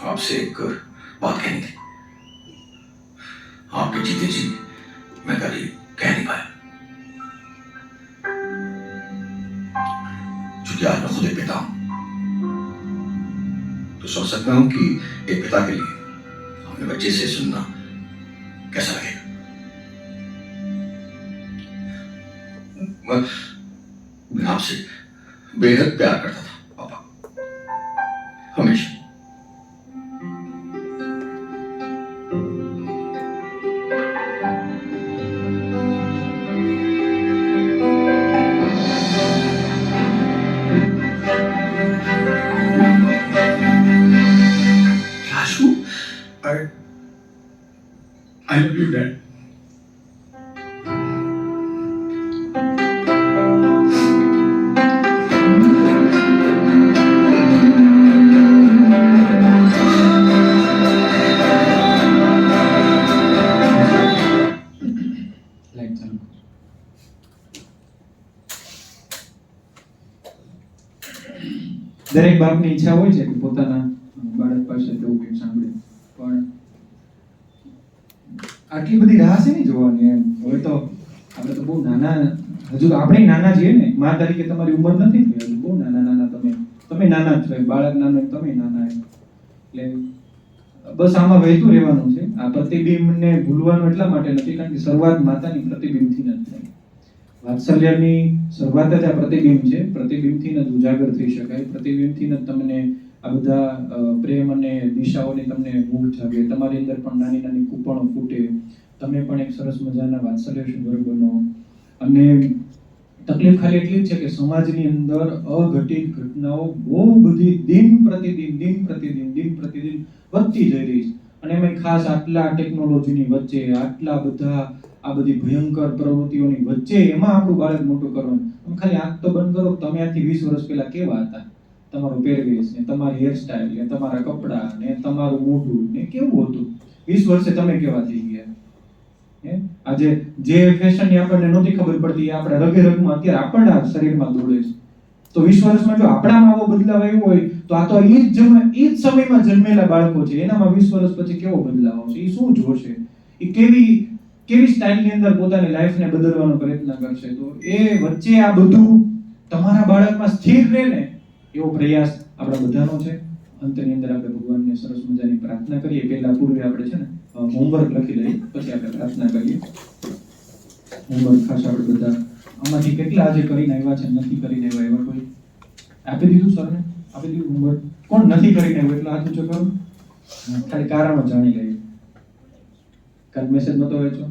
आपसे एक बात कहनी थी। आपके जीते जी मैं कभी कह नहीं पाया, क्योंकि आज मैं खुद एक पिता हूं, तो सोच सकता हूं कि एक पिता के लिए अपने बच्चे से सुनना कैसा लगेगा। मैं आपसे बेहद प्यार करता था पापा, हमेशा। Raju, I love you, Dad. દરેક બાપની ઈચ્છા હોય છે કે પોતાના બાળક પાસે તેવું કંઈક સાંભળે, પણ આટલી બધી રાહ છે નહીં જોવાની. એમ હવે તો આપણે તો બહુ નાના, હજુ તો આપણે નાના છીએ ને. મા તરીકે તમારી ઉંમર નથી થઈ, હજુ બહુ નાના તમે નાના જ છો. બાળક નાનો, તમે નાના. એટલે બસ આમાં વહેતું રહેવાનું છે. આ પ્રતિબિંબને ભૂલવાનું એટલા માટે નથી કારણ કે શરૂઆત માતાની પ્રતિબિંબથી જ થાય. વાત્સલ્યની શરૂઆત જ આ પ્રતિબિંબ છે. પ્રતિબિંબથી જ ઉજાગર થઈ શકાય. પ્રતિબિંબથી જ તમને આ બધા પ્રેમ અને દિશાઓની તમને ઊંઘ જાગે. તમારી અંદર પણ નાની નાની કૂપણો ફૂટે. તમે પણ એક સરસ મજાના વાત્સલ્ય શુભર બનો. અને તકલીફ ખાલી એટલી જ છે કે સમાજની અંદર અઘટિત ઘટનાઓ બહુ બધી દિન પ્રતિદિન વધતી જઈ રહી છે. અને એમાં ખાસ આટલા ટેકનોલોજીની વચ્ચે, આટલા બધા આ બધી ભયંકર પ્રવૃત્તિઓની વચ્ચે એમાં આપણું બાળક મોટું કરવાનું. તમે ખાલી આંખ તો બંધ કરો, તમે આથી 20 વર્ષ પહેલા કેવા હતા? તમારો પહેરવેશ ને તમારી હેરસ્ટાઈલ ને તમારા કપડા ને તમારું મોઢું ને કેવું હતું? 20 વર્ષે તમે કેવા થઈ ગયા? આજે જે ફેશન ની આપણને નહોતી ખબર પડતી એ આપણે રગે રગમાં અત્યારે આપણા શરીરમાં દોડે છે. તો 20 વર્ષમાં જો આપણામાં આવો બદલાવ આવ્યો હોય તો આ તો એ જ સમયમાં જન્મેલા બાળકો છે. એનામાં 20 વર્ષ પછી કેવો બદલાવ આવશે? એ શું જોશે? એ કેવી સ્ટાઇલની અંદર પોતાની લાઈફને બદલવાનો પ્રયત્ન કરશે? તો એ વચ્ચે આ બધું તમારા બાળકમાં સ્થિર રહે ને એવો પ્રયાસ આપણા બધાનો છે. અંતની અંદર આપણે ભગવાનને સરસ મજાની પ્રાર્થના કરીએ. પહેલા પૂર્વે આપણે છે ને હોમવર્ક લખી લઈએ, પછી આપણે પ્રાર્થના કરીએ. હોમવર્ક ખાસ આપણે બધા આમાંથી કેટલા આજે કરીને આવ્યા છે, નથી કરીને આવ્યા એવા કોઈ આપી દીધું? સરને આપી દીધું હોમવર્ક? કોણ નથી કરીને આવ્યું એટલે હાથ ઊંચો કરો. ખાલી કારણો જાણી લઈએ. કાલ મેસેજ નતો વાંચ્યો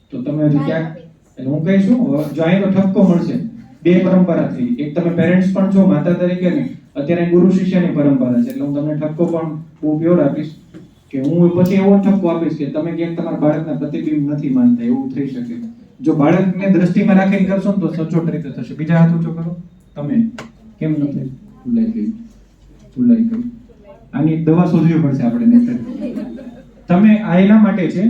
તો તમે હજી ક્યાંક, એટલે હું કહીશું જો અહીં તો ઠપકો મળશે. બે પરંપરા થઈ. એક તમે પેરેન્ટ્સ પણ છો માતા તરીકે ને, અત્યારે ગુરુ શિષ્યની પરંપરા છે. એટલે હું તમને ઠપકો પણ બહુ પ્યોર આપીશ કે હું પછી એવો ઠપકો આપીશ કે તમે ક્યાંક તમારા બાળકના પ્રતિબિંબ નથી માનતા, એવું થઈ શકે. જો બાળકને દ્રષ્ટિમાં રાખીને કરશો ને તો સચોટ રીતે થશે. બીજા હાથ ઊંચો કરો. તમે કેમ નથી? ભૂલાઈ ગઈ. આની દવા શોધવી પડશે આપણે. તમે આ એના માટે છે,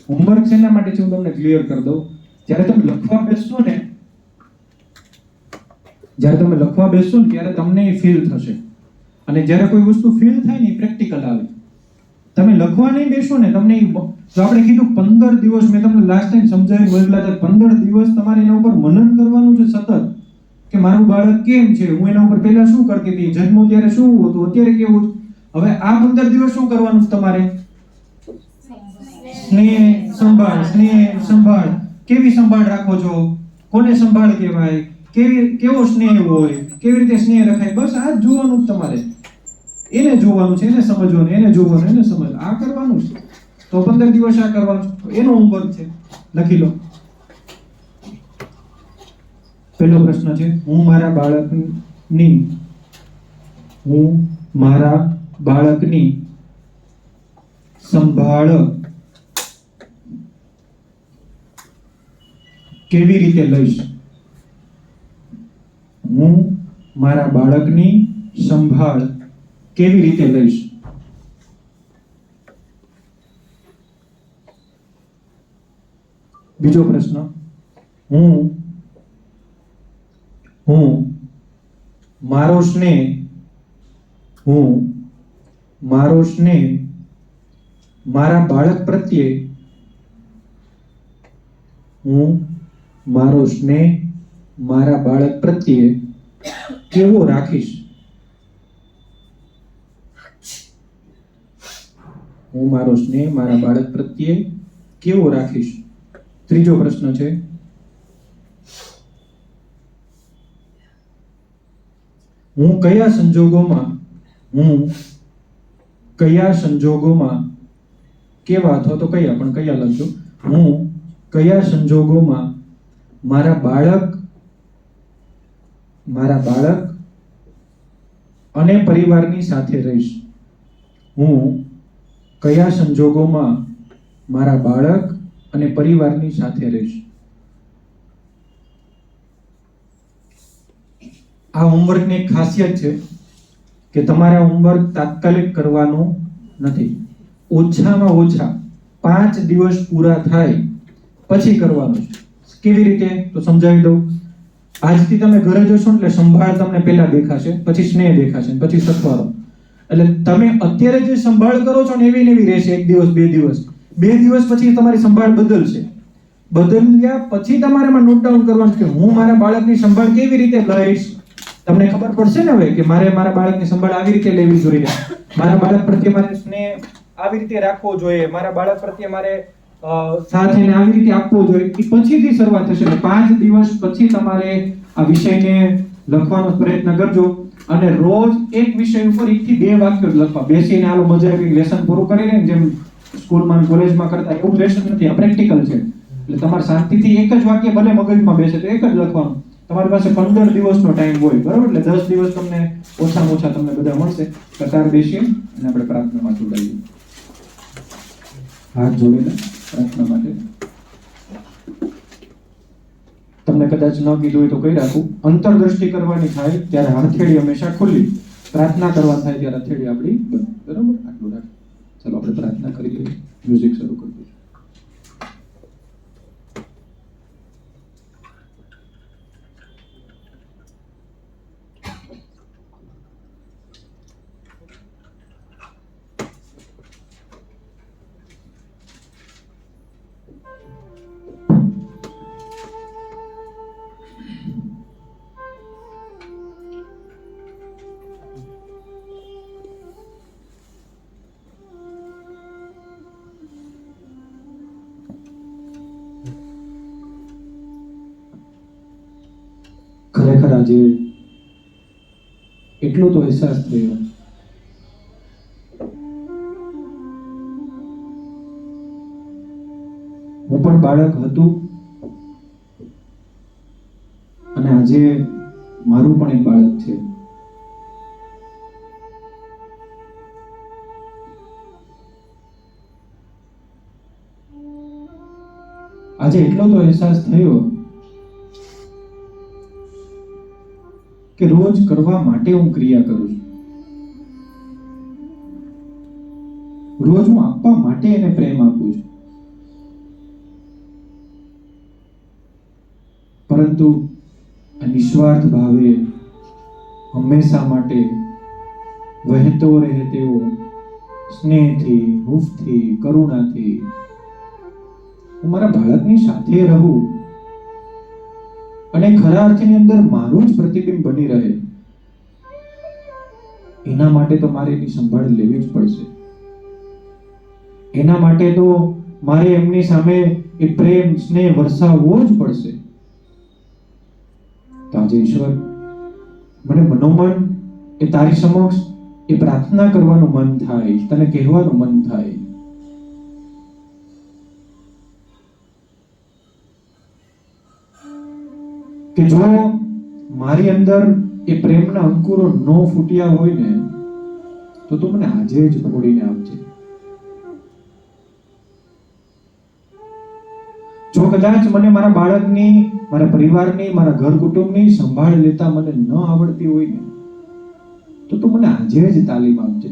હોમવર્ક છે એના માટે છે. હું તમને ક્લિયર કરી દઉં. જ્યારે તમે લખવા બેસશો ને ત્યારે તમને એ ફીલ થશે. અને જ્યારે કોઈ વસ્તુ ફીલ થાય ને પ્રેક્ટિકલ આવે. તમે લખવા નહીં બેસો ને તમને જો આપણે કીધું 15 દિવસ, મેં તમને લાસ્ટ ટાઈમ સમજાવી બોલેલા હતા, 15 દિવસ તમારે એના ઉપર મનન કરવાનું છે સતત કે મારું બાળક કેમ છે, હું એના ઉપર પહેલા શું કરતી હતી, જન્મો ત્યારે શું હતું, અત્યારે કેવું. હવે આ 15 દિવસ શું કરવાનું તમારે? સ્નેહ સંભાળ. કેવી સંભાળ રાખો છો? કોને સંભાળ કહેવાય? કેવો સ્નેહ હોય? કેવી રીતે સ્નેહ રખાય? બસ આ જ જોવાનું તમારે. એને જોવાનું છે, એને સમજવાનું, એને જોવાનું, એને સમજ. આ કરવાનું છે. તો 15 દિવસ આ કરવાનું છે. એનો હોમવર્ક છે. લખી લો. પહેલો પ્રશ્ન છે, હું મારા બાળકની સંભાળ કેવી રીતે લઈશ? હું મારા બાળકની સંભાળ કેવી રીતે લઈશ? બીજો પ્રશ્ન, હું મારો સ્નેહ મારા બાળક પ્રત્યે કેવો રાખીશ? હું મારો સ્નેહ મારા બાળક પ્રત્યે કેવો રાખીશ? ત્રીજો પ્રશ્ન છે, હું કયા સંજોગોમાં કેવા, અથવા તો કયા પણ કયા લખજો, હું કયા સંજોગોમાં મારા બાળક અને પરિવારની સાથે રહીશ? હું કયા સંજોગોમાં મારા બાળક અને પરિવારની સાથે રહીશ? આ હોમવર્કની એક ખાસિયત છે કે તમારે હોમવર્ક તાત્કાલિક કરવાનું નથી. ઓછામાં ઓછા 5 દિવસ પૂરા થાય પછી કરવાનું છે. કેવી રીતે? તો સમજાવી દઉં. આજથી તમે ઘરે જશો એટલે સંભાળ તમને પહેલા દેખાશે, પછી સ્નેહ દેખાશે, પછી સથવારો. એટલે તમે અત્યારે જે સંભાળ કરો છો ને એવી ને એવી રહેશે. 1 દિવસ, 2 દિવસ, 2 દિવસ પછી તમારી સંભાળ બદલશે. બદલ્યા પછી તમારે નોટ ડાઉન કરવાનું કે હું મારા બાળકની સંભાળ કેવી રીતે લઈશ. તમને ખબર પડશે ને હવે કે મારે મારા બાળકની સંભાળ આવી રીતે લેવી જોઈએ, મારા બાળક પ્રત્યે મારે સ્નેહ આવી રીતે રાખવો જોઈએ, મારા બાળક પ્રત્યે મારે સાથ એને આવી રીતે આપવો જોઈએ. એ પછીથી શરૂઆત થશે. 5 દિવસ પછી તમારે આ વિષયને લખવાનો પ્રયત્ન કરજો અને રોજ એક વિષય ઉપર 1 થી 2 વાક્યો લખવા. બેસીને આલો મજા આવી લેસન પૂરું કરીને જેમ સ્કૂલમાં કોલેજમાં કરતા એવું લેસન નથી, આ પ્રેક્ટિકલ છે. એટલે તમારે શાંતિથી એક જ વાક્ય ભલે મગજમાં બેસે તો એક જ લખવાનું. તમારી પાસે 15 દિવસનો ટાઈમ હોય, બરોબર? એટલે 10 દિવસ તમને ઓછામાં ઓછા તમને બધા મળશે. કતાર બેસીએ અને આપણે પ્રાર્થનામાં જોડાઈએ. હાથ જોડેલા પ્રાર્થના માટે. તમને કદાચ ન કીધું હોય તો કહી રાખું, અંતરદ્રષ્ટિ કરવાની થાય ત્યારે હથેળી હંમેશા ખુલ્લી, પ્રાર્થના કરવા થાય ત્યારે હથેળી આપણી બંધ, બરાબર? આટલું રાખ. ચાલો આપણે પ્રાર્થના કરી લઈએ. મ્યુઝિક શરૂ કરી દઈએ. ખરેખર આજે એટલો તો અહેસાસ થયો હું પણ બાળક હતું અને આજે મારું પણ એક બાળક છે. આજે એટલો તો અહેસાસ થયો કે રોજ કરવા માટે હું ક્રિયા કરું છું, રોજ હું આપવા માટે એને પ્રેમ આપું છું, પરંતુ નિસ્વાર્થ ભાવે હંમેશા માટે વહેતો રહે તેવો સ્નેહથી, હૂંફથી, કરુણાથી હું મારા બાળકની સાથે રહું અને ખરા અર્થની અંદર મારું જ પ્રતિબિંબ બની રહે, એના માટે તો મારે એની સંભાળ લેવી જ પડશે. એના માટે તો મારે એમની સામે એ પ્રેમ સ્નેહ વરસાવવો જ પડશે. તો આજે ઈશ્વર મને મનોમન એ તારી સમક્ષ એ પ્રાર્થના કરવાનું મન થાય, તને કહેવાનું મન થાય કે જો મારી અંદર એ પ્રેમના અંકુરો ન ફૂટ્યા હોય ને તો તું મને આજે જ ફોડીને આપજે. જો કદાચ મને મારા બાળકની, મારા પરિવારની, મારા ઘર કુટુંબની સંભાળ લેતા મને ન આવડતી હોય ને તો તું મને આજે જ તાલીમ આપજે.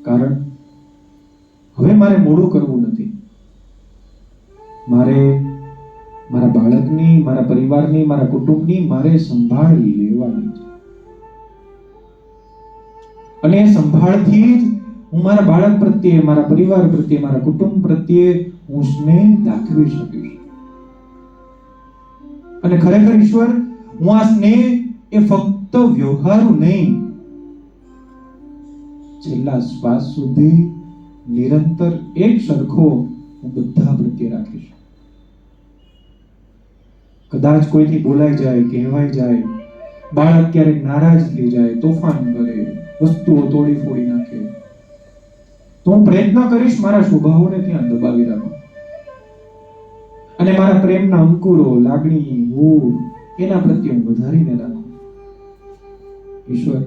કારણ હવે મારે મોડું કરવું નથી. મારે મારા બાળકની, મારા પરિવારની, મારા કુટુંબની મારે સંભાળ લેવાની છે અને એ સંભાળથી જ હું મારા બાળક પ્રત્યે, મારા પરિવાર પ્રત્યે, મારા કુટુંબ પ્રત્યે હું સ્નેહ દાખવી શકીશ. અને ખરેખર ઈશ્વર, હું આ સ્નેહ એ ફક્ત વ્યવહારુ નહીં, છેલ્લા શ્વાસ સુધી નિરંતર એક સરખો હું બધા પ્રત્યે રાખીશ. કદાચ કોઈથી બોલાઈ જાય, કહેવાય જાય, બાળક ક્યારેક નારાજ થઈ જાય, તોફાન કરે, વસ્તુઓ તોડી ફોડી નાખે, તો હું પ્રયત્ન કરીશ મારા સ્વભાવોને ત્યાં દબાવી રાખો અને મારા પ્રેમના અંકુરો, લાગણી, હૂંફ એના પ્રત્યે હું વધારીને રાખું. ઈશ્વર,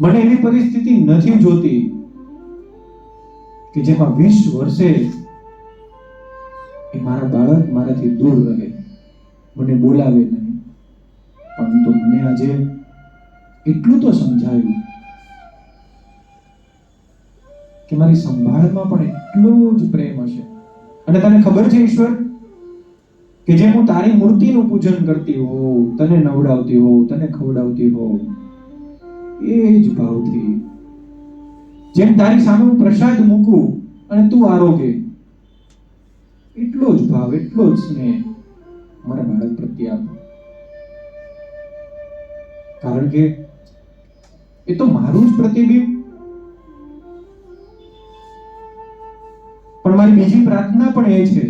મને એવી પરિસ્થિતિ નથી જોતી કે જેમાં 20 વર્ષે એ મારા બાળક મારાથી દૂર રહે, મને બોલાવે નહીં, પરંતુ મને આજે એટલું તો સમજાયું કે મારી સંભાળમાં પણ એટલો જ પ્રેમ હશે. અને તને ખબર છે ઈશ્વર કે જે હું તારી મૂર્તિનું પૂજન કરતી હોઉં, તને નવડાવતી હોઉં, તને ખવડાવતી હોઉં, એ જ ભાવથી જેમ તારી સામે હું પ્રસાદ મૂકું અને તું આરોગે, એટલો જ ભાવ, એટલો જ સ્નેહ મારા બાળક પ્રત્યે આપો. કારણ કે એ તો મારું જ પ્રતિબિંબ. પણ મારી બીજી પ્રાર્થના પણ એ છે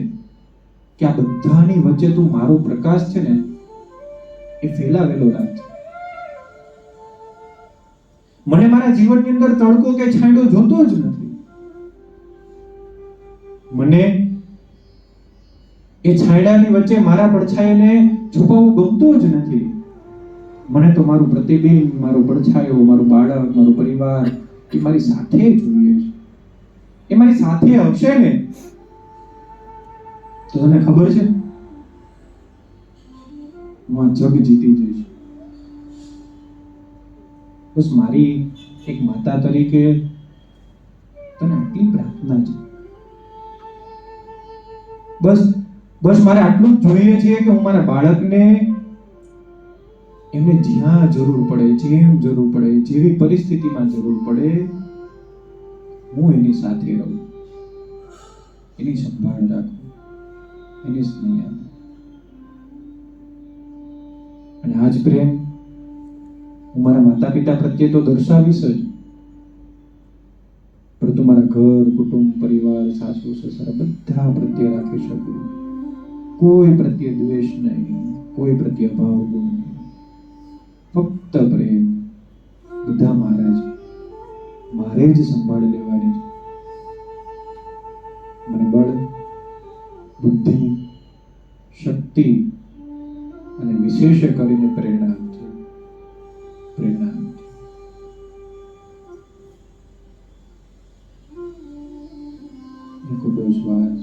કે આ બધાની વચ્ચે તું મારો પ્રકાશ છે ને એ ફેલાવેલો રાખજે. મને મારા જીવનની અંદર તડકો કે છાંયડો જોતો જ નથી. મને એ છાંયડાની વચ્ચે મારા પડછાયાને છુપાવવું ગમતું જ નથી. મને તો મારું પ્રતિબિંબ, મારો પડછાયો, મારું બાળક, મારો પરિવાર એ મારી સાથે જોઈએ છે. એ મારી સાથે હશે ને તો તને ખબર છે હું આ જગ જીતી જઈશ. બસ મારી એક માતા તરીકે તને આટલી પ્રાર્થના છે. બસ મારે આટલું જ જોઈએ છે કે હું મારા બાળકને એમને જ્યાં જરૂર પડે, જેમ જરૂર પડે, જેવી પરિસ્થિતિમાં જરૂર પડે હું એની સાથે રહું, એની સંભાળ રાખું, એને સ્નેહ આપું. અને આ જ પ્રેમ હું મારા માતા પિતા પ્રત્યે તો દર્શાવીશ જ, પરંતુ મારા ઘર, કુટુંબ, પરિવાર, સાસુ સસરા બધા પ્રત્યે રાખી શકું. કોઈ પ્રત્યે દ્વેષ નહીં, કોઈ પ્રત્યે અભાવ નહીં, ફક્ત પ્રેમ. બધા મારા છે, મારે જ સંભાળી લેવાની છે. મને બળ, બુદ્ધિ, શક્તિ અને વિશેષ કરીને પ્રેરણા આપજે. પ્રેરણા આપજે. એક ઊંડો શ્વાસ,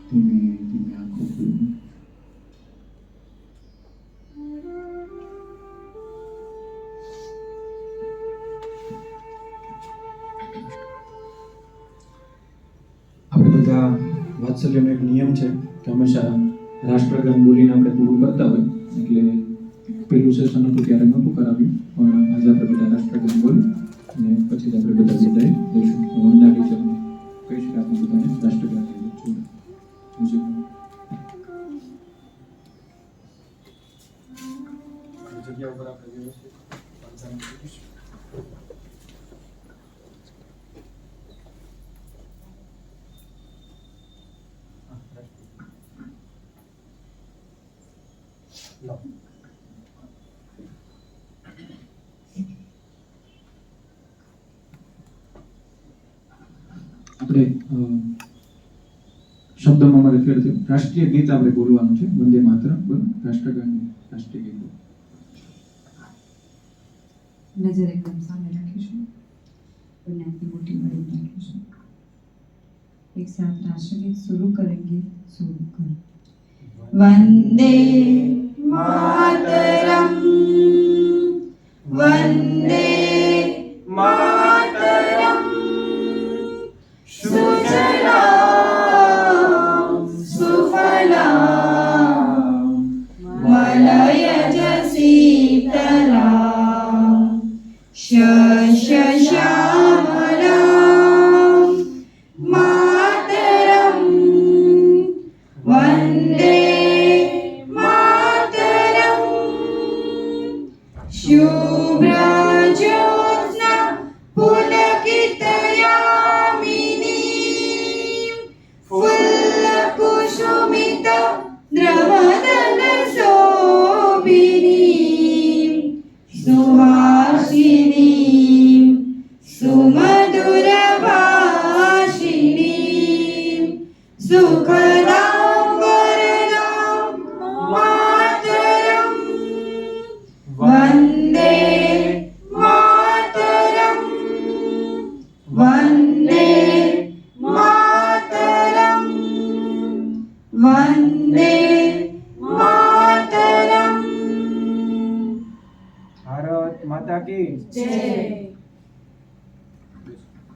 ધીમે ધીમે આંખો ખોલો. આપણે બધા વાત્સલ્યનો એક નિયમ છે કે હંમેશા રાષ્ટ્રગાન બોલીને આપણે પૂરું કરતા હોય, એટલે પેલું સેશન હતું ત્યારે નહોતું કરાવ્યું, પણ આજે આપણે બધા રાષ્ટ્રગાન બોલી અને પછી જ આપણે બધા વિદાય લઈશું. હું અંડા ટીચરને કહીશ કે આપણે બધાને રાષ્ટ્રગાન જોડે મ્યુઝિક. જગ્યા ઉપર આપણે વ્યવસ્થિત આપણે શબ્દમાં અમારે ફેર થયો. રાષ્ટ્રીય ગીત આપણે બોલવાનું છે, વંદે માતરમ. બરાબર, રાષ્ટ્રગાન રાષ્ટ્રીય ગીત. નજર એકદમ સામે રાખીશું, બંને મોટી મળી રાખીશું. एक साथ राष्ट्रगीत शुरू करेंगे. शुरू कर. वंदे मातरम, वंदे मातरम, सुजलां सुफलां मलयज शीतलां शस्य श्यामलां मातरं वन्दे मातरं. शुभ्रज्योत्स्ना पुलकितयामिनीं फुल्लकुसुमित द्रवदनशोभिनीं सुहासिनीं सुमधुरभाषिणीं सुखदां वरदां मातरं वन्दे मातरं वन्दे मातरं वन्दे मातरं. भारत माता की जय.